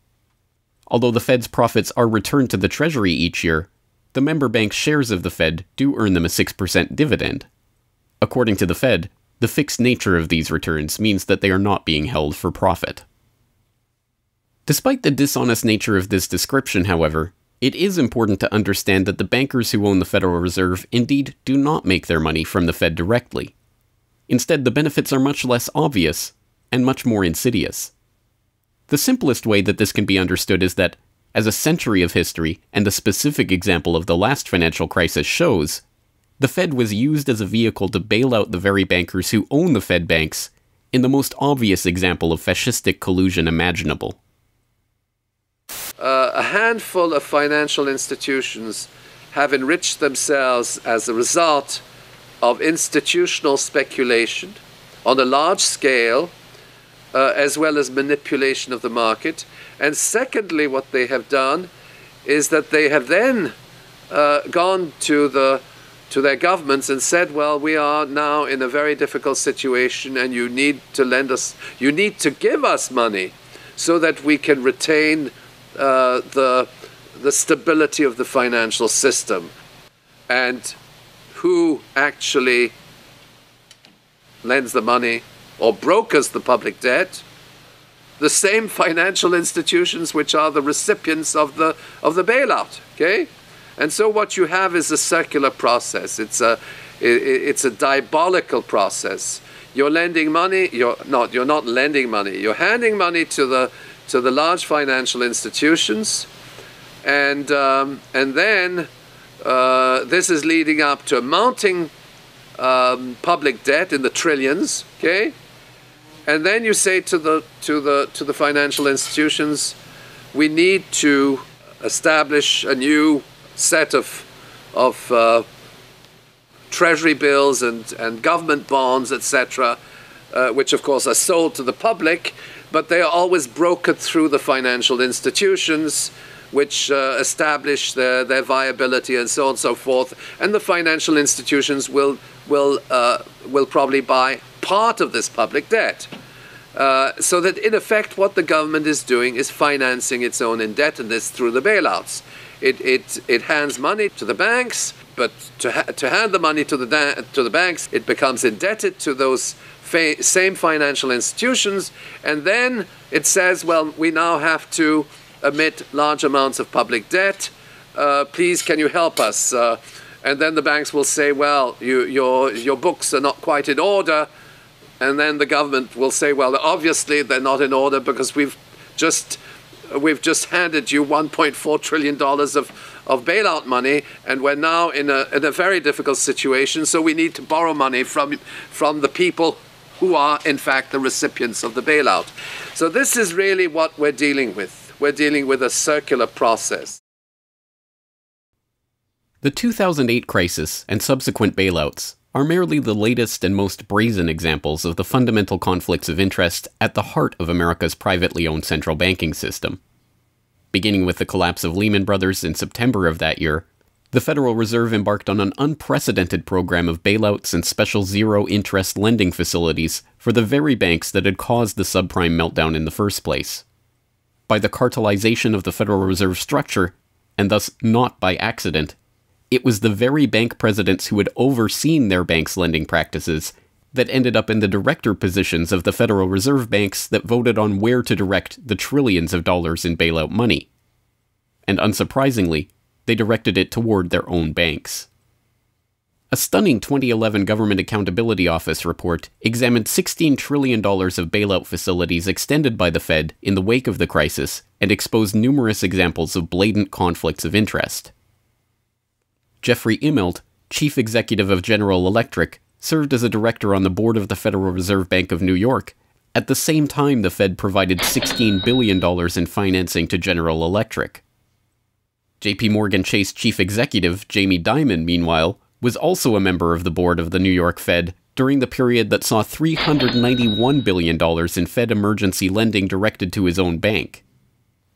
Although the Fed's profits are returned to the Treasury each year, the member banks' shares of the Fed do earn them a 6% dividend. According to the Fed, the fixed nature of these returns means that they are not being held for profit. Despite the dishonest nature of this description, however, it is important to understand that the bankers who own the Federal Reserve indeed do not make their money from the Fed directly. Instead, the benefits are much less obvious and much more insidious. The simplest way that this can be understood is that, as a century of history and a specific example of the last financial crisis shows, the Fed was used as a vehicle to bail out the very bankers who own the Fed banks in the most obvious example of fascistic collusion imaginable. A handful of financial institutions have enriched themselves as a result of institutional speculation on a large scale as well as manipulation of the market. And secondly, what they have done is that they have then gone to their governments and said, well, we are now in a very difficult situation and you need to give us money so that we can retain the stability of the financial system. And who actually lends the money or brokers the public debt? The same financial institutions which are the recipients of the bailout. Okay, and so what you have is a circular process. It's a diabolical process. You're lending money. You're not lending money. You're handing money to the large financial institutions, and then this is leading up to a mounting public debt in the trillions. Okay. And then you say to the financial institutions, we need to establish a new set of treasury bills and government bonds, etc., which of course are sold to the public, but they are always brokered through the financial institutions, which establish their viability and so on and so forth. And the financial institutions will probably buy part of this public debt. So that in effect what the government is doing is financing its own indebtedness through the bailouts. It hands money to the banks, but to hand the money to the banks, it becomes indebted to those same financial institutions, and then it says, well, we now have to emit large amounts of public debt. Please, can you help us? And then the banks will say, well, your books are not quite in order. And then the government will say, well, obviously they're not in order because we've just handed you $1.4 trillion of bailout money, and we're now in a very difficult situation, so we need to borrow money from the people who are, in fact, the recipients of the bailout. So this is really what we're dealing with. We're dealing with a circular process. The 2008 crisis and subsequent bailouts are merely the latest and most brazen examples of the fundamental conflicts of interest at the heart of America's privately owned central banking system. Beginning with the collapse of Lehman Brothers in September of that year, the Federal Reserve embarked on an unprecedented program of bailouts and special zero-interest lending facilities for the very banks that had caused the subprime meltdown in the first place. By the cartelization of the Federal Reserve structure, and thus not by accident, it was the very bank presidents who had overseen their banks' lending practices that ended up in the director positions of the Federal Reserve banks that voted on where to direct the trillions of dollars in bailout money. And unsurprisingly, they directed it toward their own banks. A stunning 2011 Government Accountability Office report examined $16 trillion of bailout facilities extended by the Fed in the wake of the crisis and exposed numerous examples of blatant conflicts of interest. Jeffrey Immelt, chief executive of General Electric, served as a director on the board of the Federal Reserve Bank of New York, at the same time the Fed provided $16 billion in financing to General Electric. JP Morgan Chase chief executive Jamie Dimon, meanwhile, was also a member of the board of the New York Fed during the period that saw $391 billion in Fed emergency lending directed to his own bank.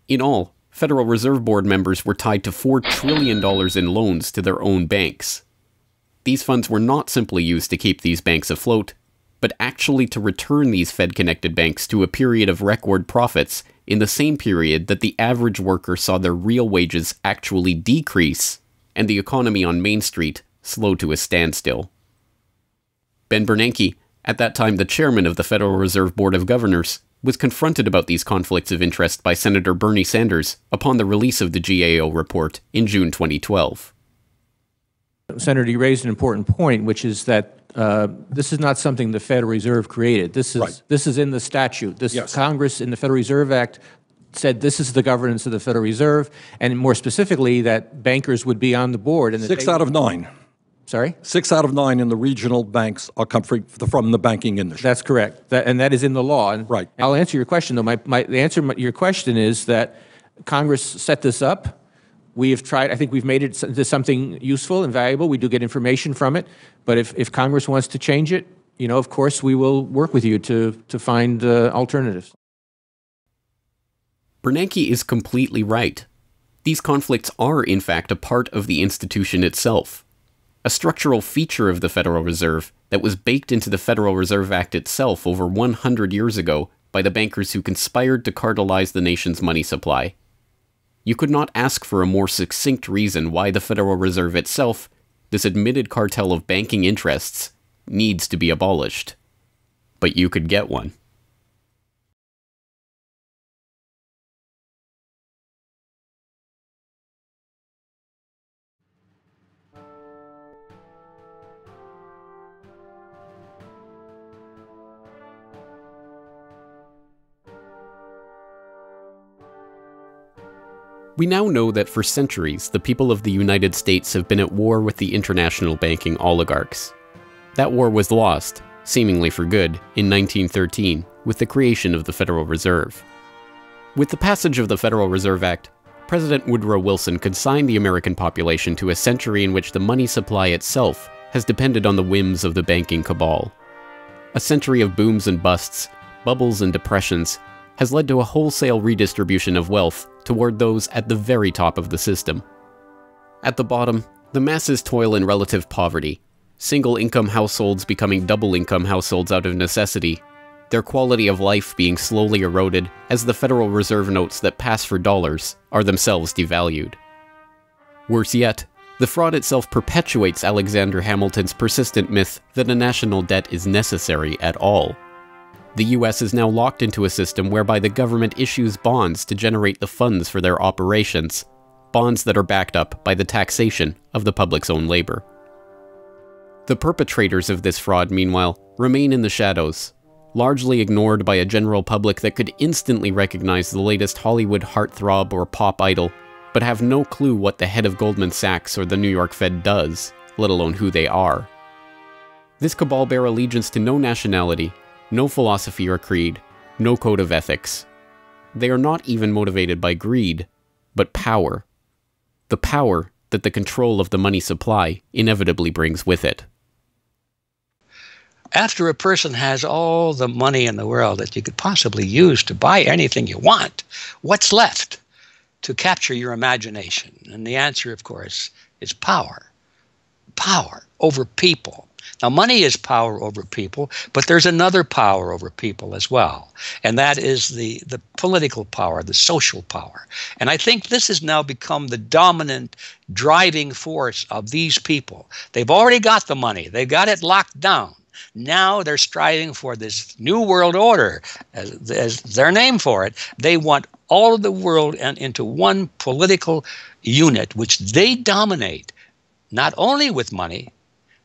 In all, Federal Reserve Board members were tied to $4 trillion in loans to their own banks. These funds were not simply used to keep these banks afloat, but actually to return these Fed-connected banks to a period of record profits in the same period that the average worker saw their real wages actually decrease and the economy on Main Street slow to a standstill. Ben Bernanke, at that time the chairman of the Federal Reserve Board of Governors, was confronted about these conflicts of interest by Senator Bernie Sanders upon the release of the GAO report in June 2012. Senator, you raised an important point, which is that this is not something the Federal Reserve created. This is in the statute. Congress in the Federal Reserve Act said this is the governance of the Federal Reserve, and more specifically that bankers would be on the board. And 6 out of 9. Sorry? 6 out of 9 in the regional banks are coming from the banking industry. That's correct, and that is in the law. And right. I'll answer your question, though. The answer to your question is that Congress set this up. We have tried, I think we've made it into something useful and valuable. We do get information from it. But if Congress wants to change it, of course, we will work with you to find alternatives. Bernanke is completely right. These conflicts are, in fact, a part of the institution itself. A structural feature of the Federal Reserve that was baked into the Federal Reserve Act itself over 100 years ago by the bankers who conspired to cartelize the nation's money supply. You could not ask for a more succinct reason why the Federal Reserve itself, this admitted cartel of banking interests, needs to be abolished. But you could get one. We now know that for centuries, the people of the United States have been at war with the international banking oligarchs. That war was lost, seemingly for good, in 1913, with the creation of the Federal Reserve. With the passage of the Federal Reserve Act, President Woodrow Wilson consigned the American population to a century in which the money supply itself has depended on the whims of the banking cabal. A century of booms and busts, bubbles and depressions, has led to a wholesale redistribution of wealth toward those at the very top of the system. At the bottom, the masses toil in relative poverty, single-income households becoming double-income households out of necessity, their quality of life being slowly eroded as the Federal Reserve notes that pass for dollars are themselves devalued. Worse yet, the fraud itself perpetuates Alexander Hamilton's persistent myth that a national debt is necessary at all. The US is now locked into a system whereby the government issues bonds to generate the funds for their operations, bonds that are backed up by the taxation of the public's own labor. The perpetrators of this fraud, meanwhile, remain in the shadows, largely ignored by a general public that could instantly recognize the latest Hollywood heartthrob or pop idol, but have no clue what the head of Goldman Sachs or the New York Fed does, let alone who they are. This cabal bear allegiance to no nationality, no philosophy or creed, no code of ethics. They are not even motivated by greed, but power. The power that the control of the money supply inevitably brings with it. After a person has all the money in the world that you could possibly use to buy anything you want, what's left to capture your imagination? And the answer, of course, is power. Power over people. Now, money is power over people, but there's another power over people as well, and that is the political power, the social power. And I think this has now become the dominant driving force of these people. They've already got the money. They've got it locked down. Now they're striving for this new world order, as their name for it. They want all of the world into one political unit, which they dominate, not only with money,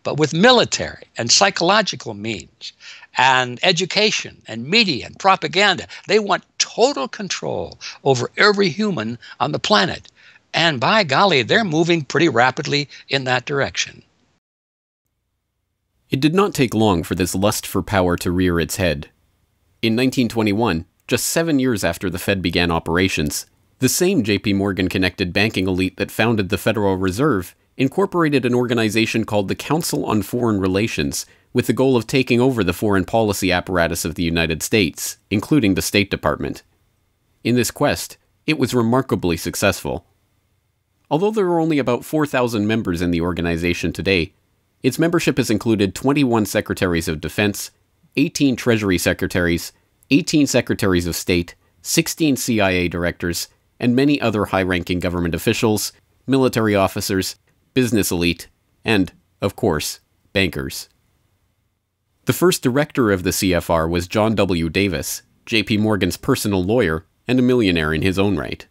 but with military and psychological means and education and media and propaganda. They want total control over every human on the planet. And by golly, they're moving pretty rapidly in that direction. It did not take long for this lust for power to rear its head. In 1921, just 7 years after the Fed began operations, the same J.P. Morgan-connected banking elite that founded the Federal Reserve incorporated an organization called the Council on Foreign Relations with the goal of taking over the foreign policy apparatus of the United States, including the State Department. In this quest, it was remarkably successful. Although there are only about 4,000 members in the organization today, its membership has included 21 Secretaries of Defense, 18 Treasury Secretaries, 18 Secretaries of State, 16 CIA directors, and many other high-ranking government officials, military officers, business elite, and, of course, bankers. The first director of the CFR was John W. Davis, J.P. Morgan's personal lawyer and a millionaire in his own right.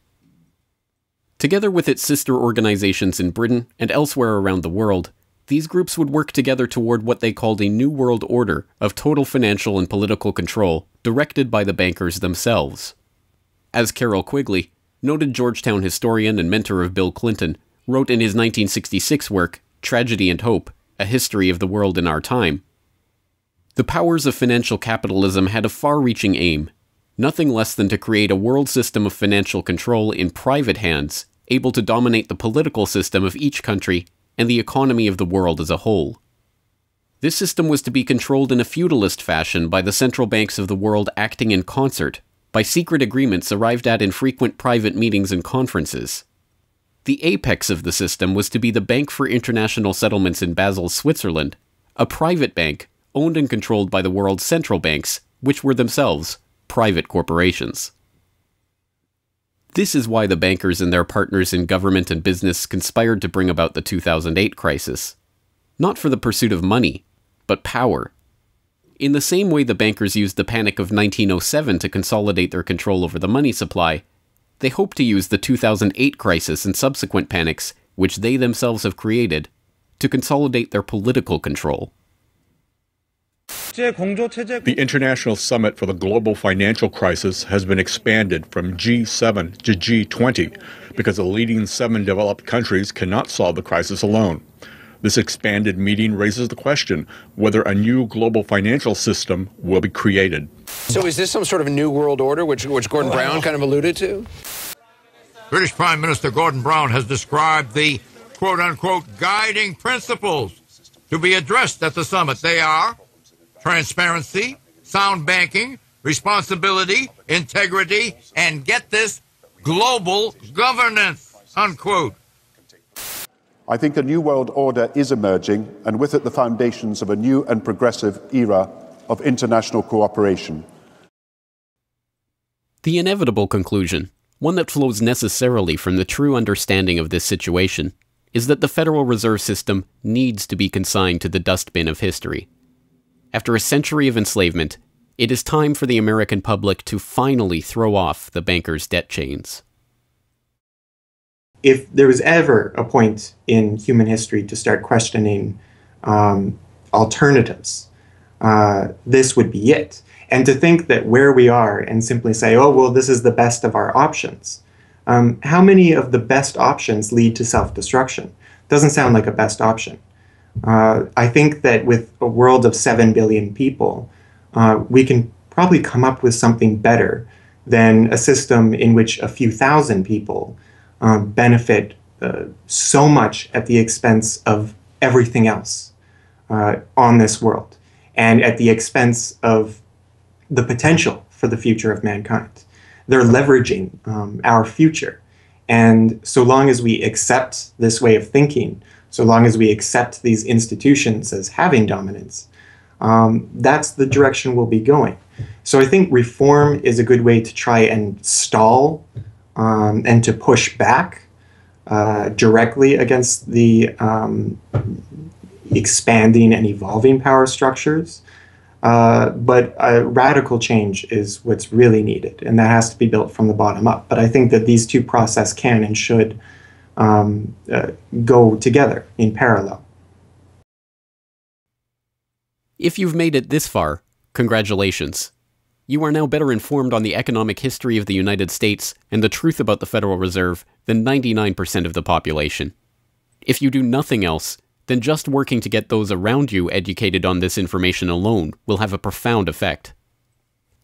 Together with its sister organizations in Britain and elsewhere around the world, these groups would work together toward what they called a new world order of total financial and political control directed by the bankers themselves. As Carroll Quigley, noted Georgetown historian and mentor of Bill Clinton, wrote in his 1966 work, Tragedy and Hope, A History of the World in Our Time, the powers of financial capitalism had a far-reaching aim, nothing less than to create a world system of financial control in private hands, able to dominate the political system of each country and the economy of the world as a whole. This system was to be controlled in a feudalist fashion by the central banks of the world acting in concert, by secret agreements arrived at in frequent private meetings and conferences. The apex of the system was to be the Bank for International Settlements in Basel, Switzerland, a private bank owned and controlled by the world's central banks, which were themselves private corporations. This is why the bankers and their partners in government and business conspired to bring about the 2008 crisis. Not for the pursuit of money, but power. In the same way the bankers used the panic of 1907 to consolidate their control over the money supply, they hope to use the 2008 crisis and subsequent panics, which they themselves have created, to consolidate their political control. The International Summit for the Global Financial Crisis has been expanded from G7 to G20 because the leading 7 developed countries cannot solve the crisis alone. This expanded meeting raises the question whether a new global financial system will be created. So is this some sort of a new world order, which Gordon Brown kind of alluded to? British Prime Minister Gordon Brown has described the quote-unquote guiding principles to be addressed at the summit. They are transparency, sound banking, responsibility, integrity, and get this, global governance, unquote. I think a new world order is emerging, and with it the foundations of a new and progressive era of international cooperation. The inevitable conclusion, one that flows necessarily from the true understanding of this situation, is that the Federal Reserve System needs to be consigned to the dustbin of history. After a century of enslavement, it is time for the American public to finally throw off the bankers' debt chains. If there was ever a point in human history to start questioning alternatives, this would be it. And to think that where we are and simply say, oh, well, this is the best of our options. How many of the best options lead to self-destruction? Doesn't sound like a best option. I think that with a world of 7 billion people, we can probably come up with something better than a system in which a few thousand people benefit so much at the expense of everything else on this world, and at the expense of the potential for the future of mankind. They're leveraging our future. And so long as we accept this way of thinking, so long as we accept these institutions as having dominance, that's the direction we'll be going. So I think reform is a good way to try and stall and to push back directly against the expanding and evolving power structures. But radical change is what's really needed, and that has to be built from the bottom up. But I think that these two processes can and should go together in parallel. If you've made it this far, congratulations. You are now better informed on the economic history of the United States and the truth about the Federal Reserve than 99% of the population. If you do nothing else, then just working to get those around you educated on this information alone will have a profound effect.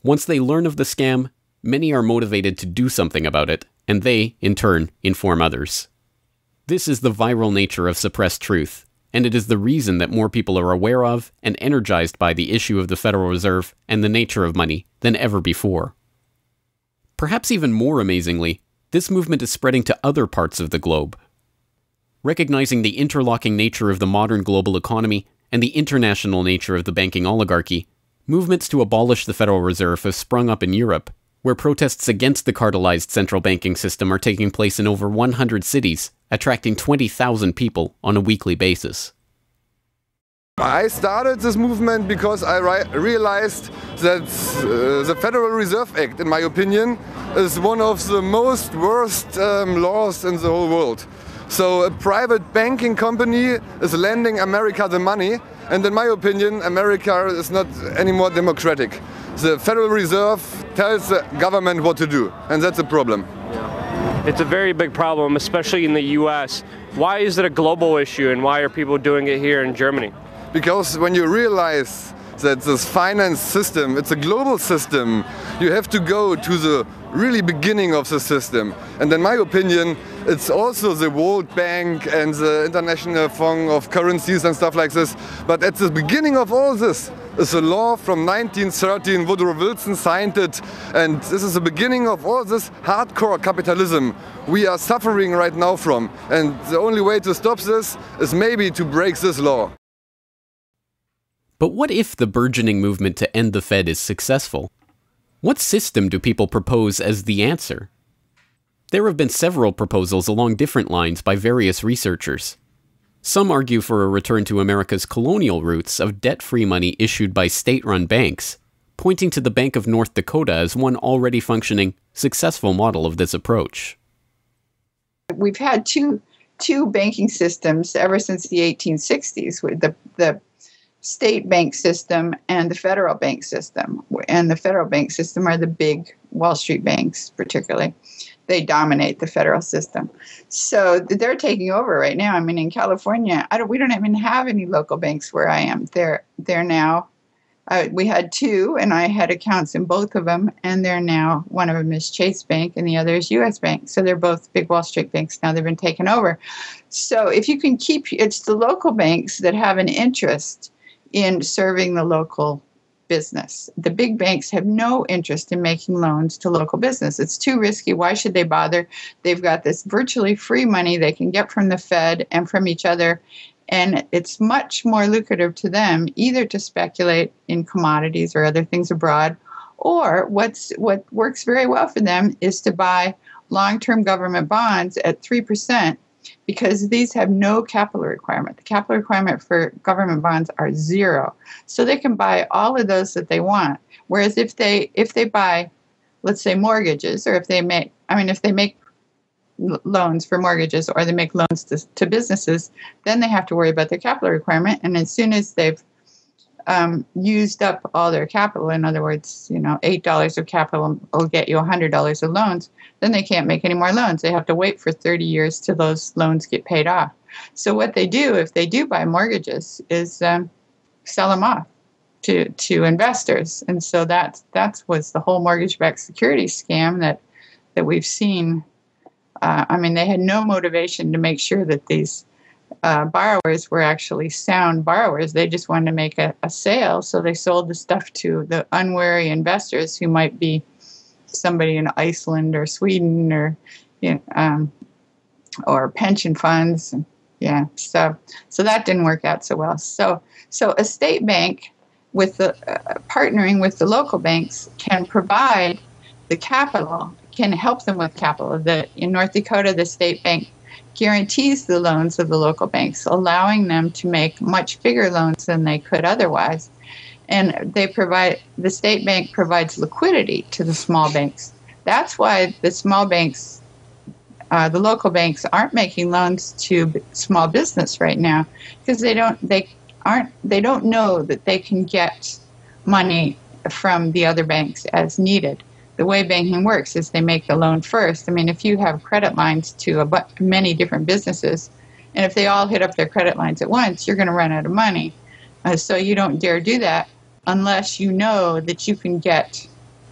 Once they learn of the scam, many are motivated to do something about it, and they, in turn, inform others. This is the viral nature of suppressed truth, and it is the reason that more people are aware of and energized by the issue of the Federal Reserve and the nature of money than ever before. Perhaps even more amazingly, this movement is spreading to other parts of the globe. Recognizing the interlocking nature of the modern global economy and the international nature of the banking oligarchy, movements to abolish the Federal Reserve have sprung up in Europe, where protests against the cartelized central banking system are taking place in over 100 cities, attracting 20,000 people on a weekly basis. I started this movement because I realized that the Federal Reserve Act, in my opinion, is one of the most worst laws in the whole world. So a private banking company is lending America the money, and in my opinion, America is not any more democratic. The Federal Reserve tells the government what to do, and that's a problem. It's a very big problem, especially in the US. Why is it a global issue, and why are people doing it here in Germany? Because when you realize that this finance system, it's a global system, you have to go to the really beginning of the system. And in my opinion, it's also the World Bank and the International Fund of Currencies and stuff like this. But at the beginning of all this is a law from 1913. Woodrow Wilson signed it. And this is the beginning of all this hardcore capitalism we are suffering right now from. And the only way to stop this is maybe to break this law. But what if the burgeoning movement to end the Fed is successful? What system do people propose as the answer? There have been several proposals along different lines by various researchers. Some argue for a return to America's colonial roots of debt-free money issued by state-run banks, pointing to the Bank of North Dakota as one already functioning, successful model of this approach. We've had two banking systems ever since the 1860s, with the state bank system and the federal bank system. And the federal bank system are the big Wall Street banks, particularly. They dominate the federal system. So they're taking over right now. I mean, in California, we don't even have any local banks where I am. They're now, we had two, and I had accounts in both of them, and they're now, one of them is Chase Bank, and the other is U.S. Bank. So they're both big Wall Street banks now. They've been taken over. So if you can keep, it's the local banks that have an interest in serving the local business. The big banks have no interest in making loans to local business. It's too risky. Why should they bother? They've got this virtually free money they can get from the Fed and from each other, and it's much more lucrative to them either to speculate in commodities or other things abroad, or what works very well for them is to buy long-term government bonds at 3%, because these have no capital requirement. The capital requirement for government bonds are zero. So they can buy all of those that they want. Whereas if they buy, let's say, mortgages, or if they make loans for mortgages, or they make loans to businesses, then they have to worry about their capital requirement. And as soon as they've used up all their capital, in other words, $8 of capital will get you $100 of loans, then they can't make any more loans. They have to wait for 30 years till those loans get paid off. So what they do, if they do buy mortgages, is sell them off to investors. And so that was the whole mortgage-backed securities scam that we've seen. I mean, they had no motivation to make sure that these borrowers were actually sound borrowers. They just wanted to make a sale, so they sold the stuff to the unwary investors who might be somebody in Iceland or Sweden or pension funds. Yeah, so that didn't work out so well. So a state bank with the partnering with the local banks can provide the capital, can help them with capital. In North Dakota, the state bank guarantees the loans of the local banks, allowing them to make much bigger loans than they could otherwise. And the state bank provides liquidity to the small banks. That's why the small banks, the local banks, aren't making loans to small business right now, because they don't know that they can get money from the other banks as needed. The way banking works is they make the loan first. I mean, if you have credit lines to many different businesses, and if they all hit up their credit lines at once, you're going to run out of money. So you don't dare do that unless you know that you can get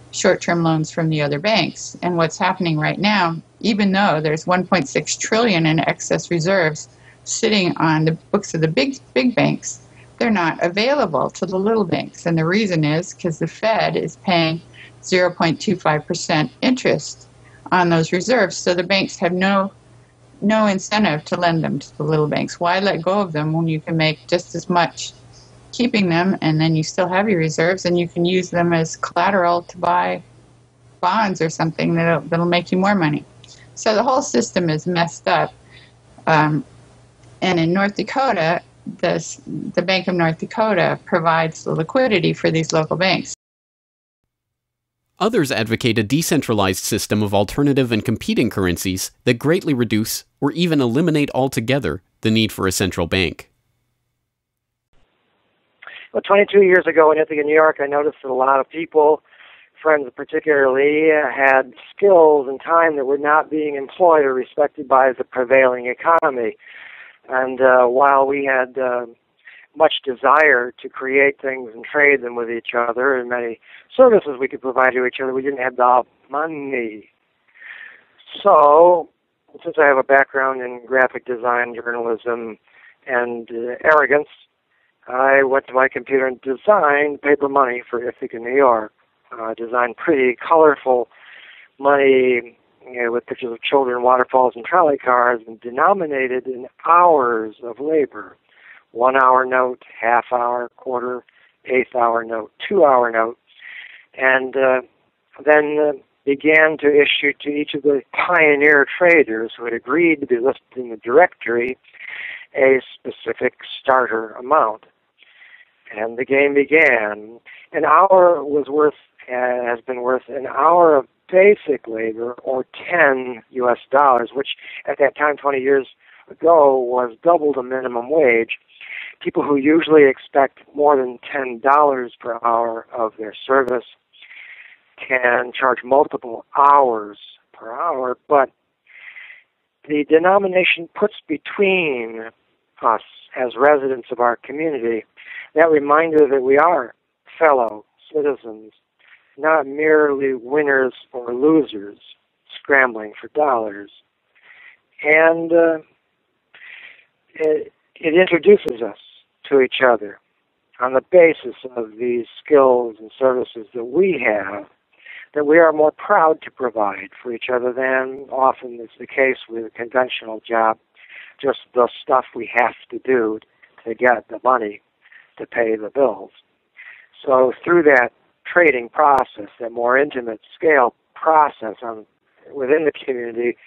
short-term loans from the other banks. And what's happening right now, even though there's $1.6 trillion in excess reserves sitting on the books of the big banks, they're not available to the little banks. And the reason is because the Fed is paying 0.25% interest on those reserves. So the banks have no incentive to lend them to the little banks. Why let go of them when you can make just as much keeping them, and then you still have your reserves, and you can use them as collateral to buy bonds or something that'll make you more money. So the whole system is messed up. And in North Dakota, the Bank of North Dakota provides the liquidity for these local banks. Others advocate a decentralized system of alternative and competing currencies that greatly reduce or even eliminate altogether the need for a central bank. Well, 22 years ago in Ithaca, New York, I noticed that a lot of people, friends particularly, had skills and time that were not being employed or respected by the prevailing economy. And while we had much desire to create things and trade them with each other, and many services we could provide to each other. We didn't have the money. So, since I have a background in graphic design, journalism, and arrogance, I went to my computer and designed paper money for Ithaca, New York. Designed pretty colorful money, with pictures of children, waterfalls, and trolley cars, and denominated in hours of labor. 1 hour note, half hour, quarter, eighth hour note, 2 hour note, and then began to issue to each of the pioneer traders who had agreed to be listed in the directory a specific starter amount. And the game began. An hour has been worth an hour of basic labor, or $10 US, which at that time, 20 years ago, was double the minimum wage. People who usually expect more than $10 per hour of their service can charge multiple hours per hour, but the denomination puts between us as residents of our community that reminder that we are fellow citizens, not merely winners or losers scrambling for dollars. And it introduces us to each other on the basis of these skills and services that we have, that we are more proud to provide for each other than often is the case with a conventional job, just the stuff we have to do to get the money to pay the bills. So through that trading process, that more intimate scale process within the community,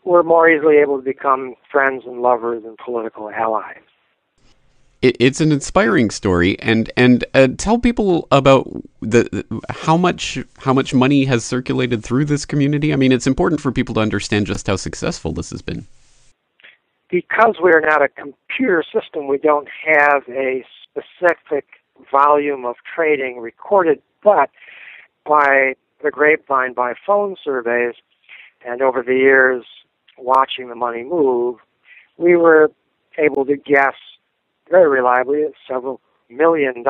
we're more easily able to become friends and lovers and political allies. It's an inspiring story, and tell people about how much money has circulated through this community. I mean, it's important for people to understand just how successful this has been. Because we're not a computer system, we don't have a specific volume of trading recorded, but by the grapevine, by phone surveys, and over the years watching the money move, we were able to guess very reliably at several $1 million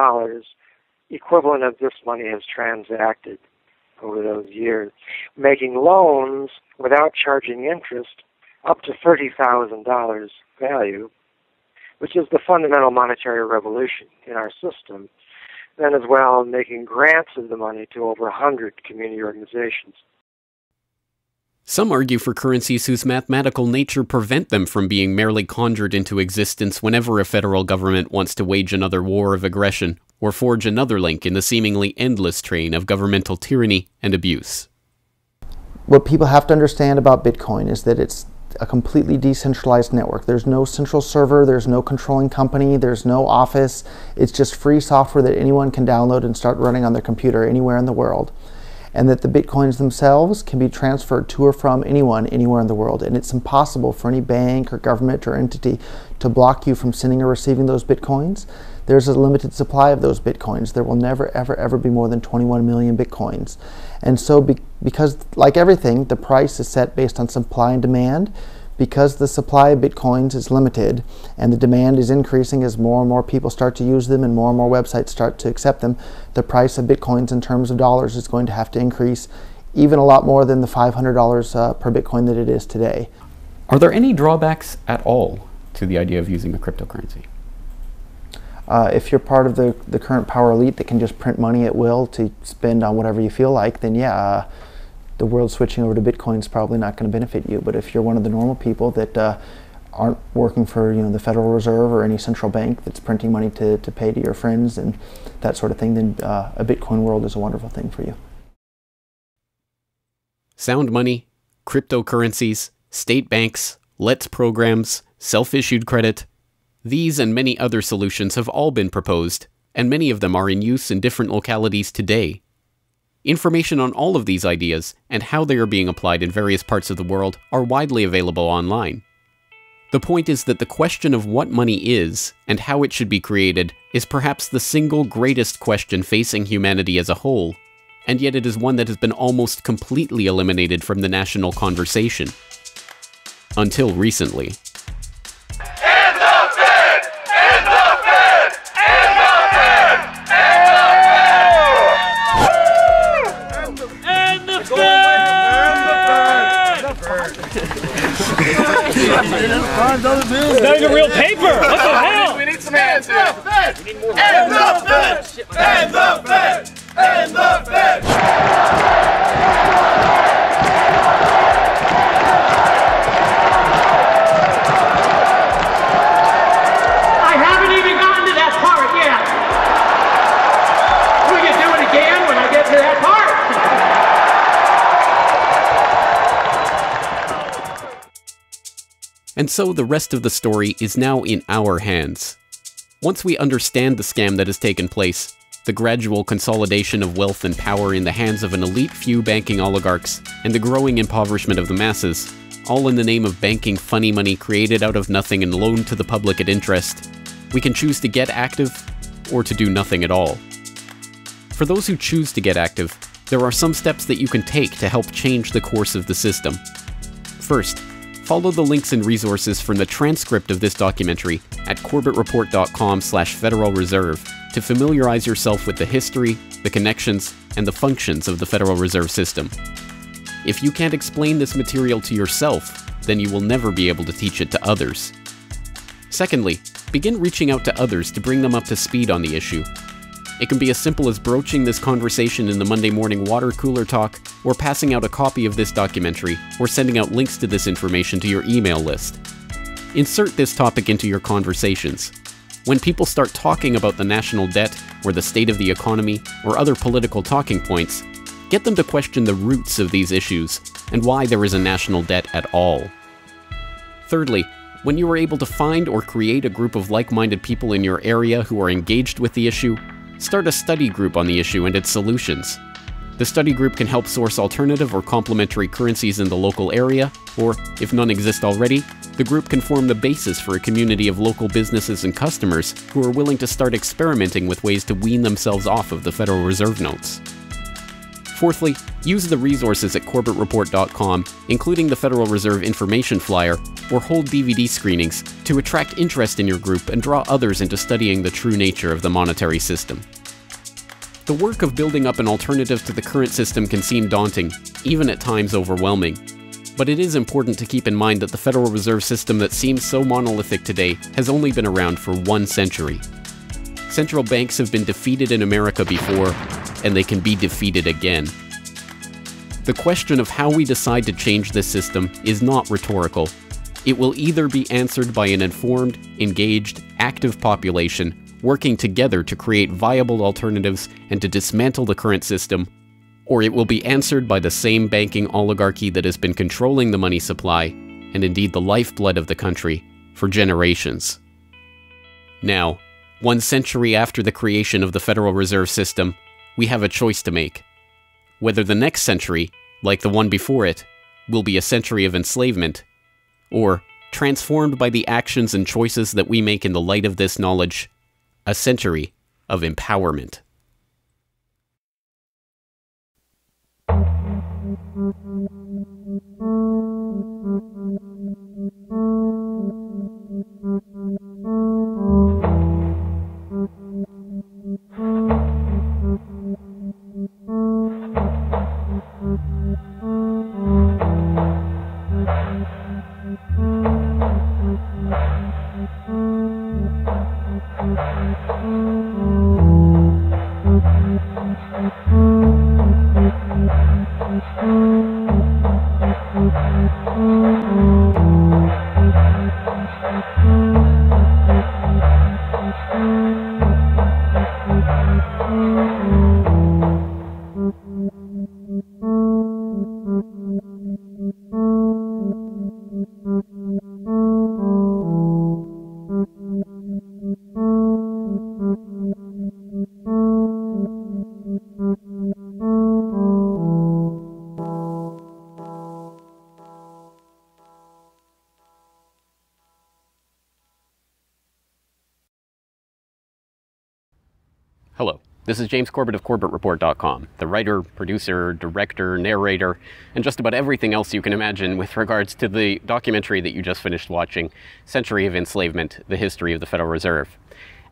equivalent of this money has transacted over those years, making loans without charging interest up to $30,000 value, which is the fundamental monetary revolution in our system. Then as well, making grants of the money to over 100 community organizations. Some argue for currencies whose mathematical nature prevent them from being merely conjured into existence whenever a federal government wants to wage another war of aggression or forge another link in the seemingly endless train of governmental tyranny and abuse. What people have to understand about Bitcoin is that it's a completely decentralized network. There's no central server, there's no controlling company, there's no office. It's just free software that anyone can download and start running on their computer anywhere in the world. And that the Bitcoins themselves can be transferred to or from anyone, anywhere in the world. And it's impossible for any bank or government or entity to block you from sending or receiving those Bitcoins. There's a limited supply of those Bitcoins. There will never, ever, ever be more than 21 million Bitcoins. And so because, like everything, the price is set based on supply and demand, because the supply of Bitcoins is limited and the demand is increasing as more and more people start to use them and more websites start to accept them, the price of Bitcoins in terms of dollars is going to have to increase even a lot more than the $500 per Bitcoin that it is today. Are there any drawbacks at all to the idea of using a cryptocurrency? If you're part of the current power elite that can just print money at will to spend on whatever you feel like, then yeah, the world switching over to Bitcoin is probably not going to benefit you. But if you're one of the normal people that aren't working for the Federal Reserve or any central bank that's printing money to pay to your friends and that sort of thing, then a Bitcoin world is a wonderful thing for you. Sound money, cryptocurrencies, state banks, LETS programs, self-issued credit. These and many other solutions have all been proposed, and many of them are in use in different localities today. Information on all of these ideas and how they are being applied in various parts of the world are widely available online. The point is that the question of what money is and how it should be created is perhaps the single greatest question facing humanity as a whole, and yet it is one that has been almost completely eliminated from the national conversation. Until recently. End the Fed! End the Fed! And the Fed! And the Fed! And the Fed! And the Fed! I haven't even gotten to that part yet. Will you do it again when I get to that part? And so the rest of the story is now in our hands. Once we understand the scam that has taken place, the gradual consolidation of wealth and power in the hands of an elite few banking oligarchs, and the growing impoverishment of the masses, all in the name of banking funny money created out of nothing and loaned to the public at interest, we can choose to get active or to do nothing at all. For those who choose to get active, there are some steps that you can take to help change the course of the system. First, follow the links and resources from the transcript of this documentary at corbettreport.com/Federal Reserve to familiarize yourself with the history, the connections, and the functions of the Federal Reserve System. If you can't explain this material to yourself, then you will never be able to teach it to others. Secondly, begin reaching out to others to bring them up to speed on the issue. It can be as simple as broaching this conversation in the Monday morning water cooler talk, or passing out a copy of this documentary, or sending out links to this information to your email list. Insert this topic into your conversations. When people start talking about the national debt, or the state of the economy, or other political talking points, get them to question the roots of these issues, and why there is a national debt at all. Thirdly, when you are able to find or create a group of like-minded people in your area who are engaged with the issue, start a study group on the issue and its solutions. The study group can help source alternative or complementary currencies in the local area, or, if none exist already, the group can form the basis for a community of local businesses and customers who are willing to start experimenting with ways to wean themselves off of the Federal Reserve notes. Fourthly, use the resources at corbettreport.com, including the Federal Reserve information flyer, or hold DVD screenings, to attract interest in your group and draw others into studying the true nature of the monetary system. The work of building up an alternative to the current system can seem daunting, even at times overwhelming. But it is important to keep in mind that the Federal Reserve System that seems so monolithic today has only been around for 1 century. Central banks have been defeated in America before, and they can be defeated again. The question of how we decide to change this system is not rhetorical. It will either be answered by an informed, engaged, active population working together to create viable alternatives and to dismantle the current system, or it will be answered by the same banking oligarchy that has been controlling the money supply, and indeed the lifeblood of the country, for generations. Now, 1 century after the creation of the Federal Reserve System, we have a choice to make. Whether the next century, like the one before it, will be a century of enslavement, or, transformed by the actions and choices that we make in the light of this knowledge, a century of empowerment. Hello, this is James Corbett of CorbettReport.com, the writer, producer, director, narrator, and just about everything else you can imagine with regards to the documentary that you just finished watching, Century of Enslavement, The History of the Federal Reserve.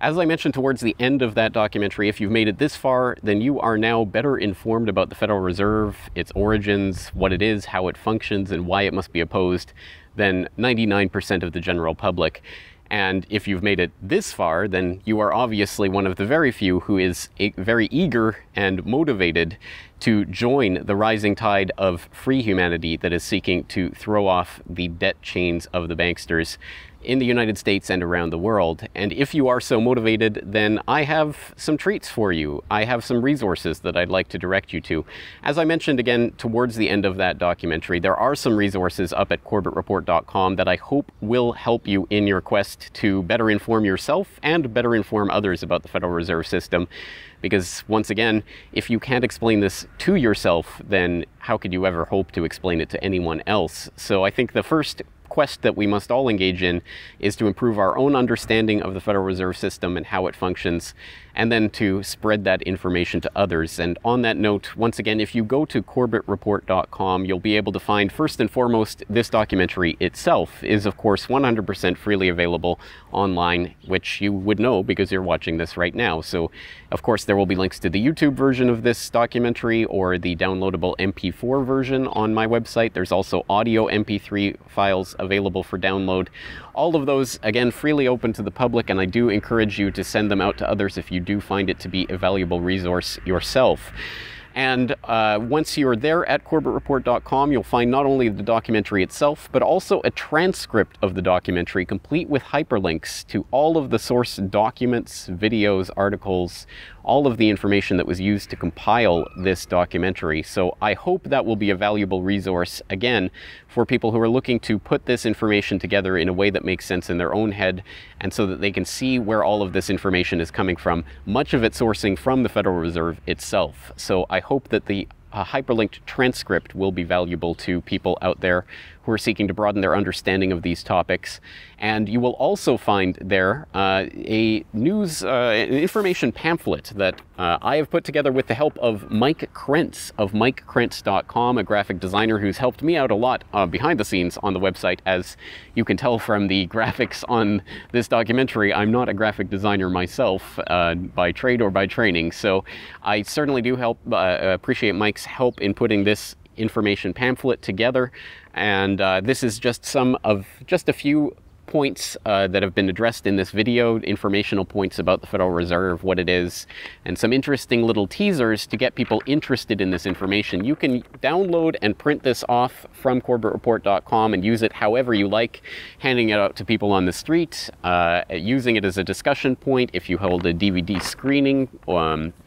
As I mentioned towards the end of that documentary, if you've made it this far, then you are now better informed about the Federal Reserve, its origins, what it is, how it functions, and why it must be opposed than 99% of the general public. And if you've made it this far, then you are obviously one of the very few who is very eager and motivated to join the rising tide of free humanity that is seeking to throw off the debt chains of the banksters in the United States and around the world. And if you are so motivated, then I have some treats for you. I have some resources that I'd like to direct you to. As I mentioned again towards the end of that documentary, there are some resources up at corbettreport.com that I hope will help you in your quest to better inform yourself and better inform others about the Federal Reserve System. Because once again, if you can't explain this to yourself, then how could you ever hope to explain it to anyone else? So I think the first quest that we must all engage in is to improve our own understanding of the Federal Reserve System and how it functions, and then to spread that information to others. And on that note, once again, if you go to corbettreport.com, you'll be able to find, first and foremost, this documentary itself is, of course, 100% freely available online, which you would know because you're watching this right now. So, of course, there will be links to the YouTube version of this documentary or the downloadable MP4 version on my website. There's also audio MP3 files available for download. All of those, again, freely open to the public, and I do encourage you to send them out to others if you do find it to be a valuable resource yourself. And once you're there at corbettreport.com, you'll find not only the documentary itself, but also a transcript of the documentary, complete with hyperlinks to all of the source documents, videos, articles, all of the information that was used to compile this documentary. So I hope that will be a valuable resource, again, for people who are looking to put this information together in a way that makes sense in their own head, and so that they can see where all of this information is coming from, much of it sourcing from the Federal Reserve itself. So I hope that the hyperlinked transcript will be valuable to people out there who are seeking to broaden their understanding of these topics. And you will also find there a news information pamphlet that I have put together with the help of Mike Krentz of MikeKrentz.com, a graphic designer who's helped me out a lot behind the scenes on the website. As you can tell from the graphics on this documentary, I'm not a graphic designer myself by trade or by training, so I certainly do appreciate Mike's help in putting this information pamphlet together. And this is just a few points that have been addressed in this video, informational points about the Federal Reserve, what it is, and some interesting little teasers to get people interested in this information. You can download and print this off from corbettreport.com and use it however you like, handing it out to people on the street, using it as a discussion point if you hold a DVD screening,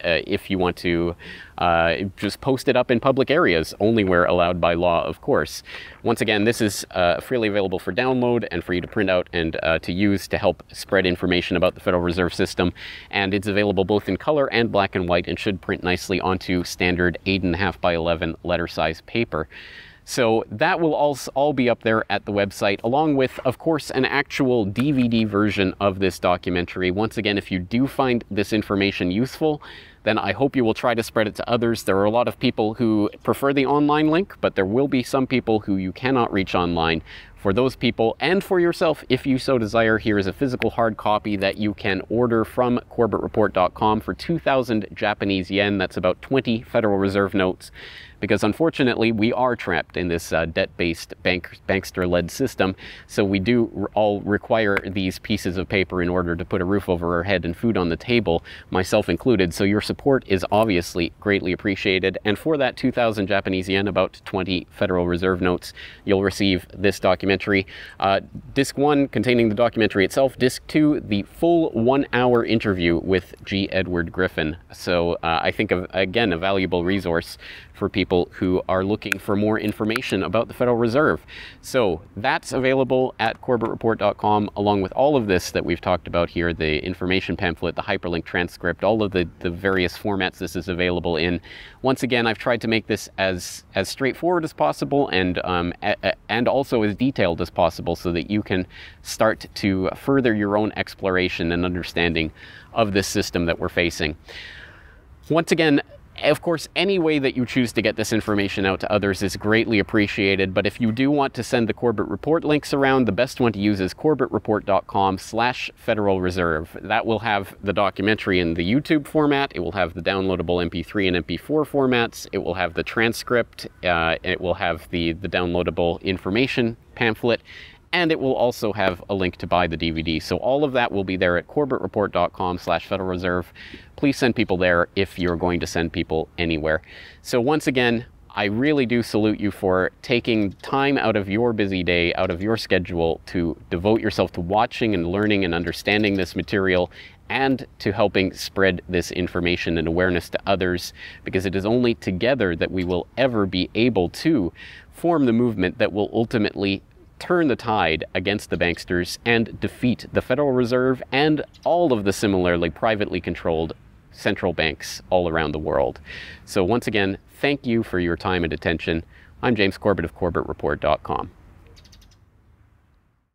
if you want to just post it up in public areas, only where allowed by law, of course. Once again, this is freely available for download and for you to print out and to use to help spread information about the Federal Reserve System. And it's available both in color and black and white, and should print nicely onto standard 8.5 by 11 letter size paper. So that will all be up there at the website, along with, of course, an actual DVD version of this documentary. Once again, if you do find this information useful, then I hope you will try to spread it to others. There are a lot of people who prefer the online link, but there will be some people who you cannot reach online. For those people, and for yourself, if you so desire, here is a physical hard copy that you can order from corbettreport.com for 2,000 Japanese yen. That's about 20 Federal Reserve notes. Because unfortunately, we are trapped in this debt-based bankster-led system, so we do all require these pieces of paper in order to put a roof over our head and food on the table, myself included. So your support is obviously greatly appreciated. And for that 2,000 Japanese yen, about 20 Federal Reserve notes, you'll receive this documentary. Disc 1 containing the documentary itself. Disc 2, the full 1-hour interview with G. Edward Griffin. So I think, again, a valuable resource for people who are looking for more information about the Federal Reserve. So that's available at corbettreport.com, along with all of this that we've talked about here, the information pamphlet, the hyperlink transcript, all of the various formats this is available in. Once again, I've tried to make this as straightforward as possible and also as detailed as possible, so that you can start to further your own exploration and understanding of this system that we're facing. Once again, of course, any way that you choose to get this information out to others is greatly appreciated, but if you do want to send the Corbett Report links around, the best one to use is corbettreport.com/Federal Reserve. That will have the documentary in the YouTube format, it will have the downloadable MP3 and MP4 formats, it will have the transcript, it will have the downloadable information pamphlet, and it will also have a link to buy the DVD. So all of that will be there at corbettreport.com/Federal Reserve. Please send people there if you're going to send people anywhere. So once again, I really do salute you for taking time out of your busy day, out of your schedule, to devote yourself to watching and learning and understanding this material, and to helping spread this information and awareness to others, because it is only together that we will ever be able to form the movement that will ultimately turn the tide against the banksters and defeat the Federal Reserve and all of the similarly privately controlled central banks all around the world. So once again, thank you for your time and attention. I'm James Corbett of CorbettReport.com.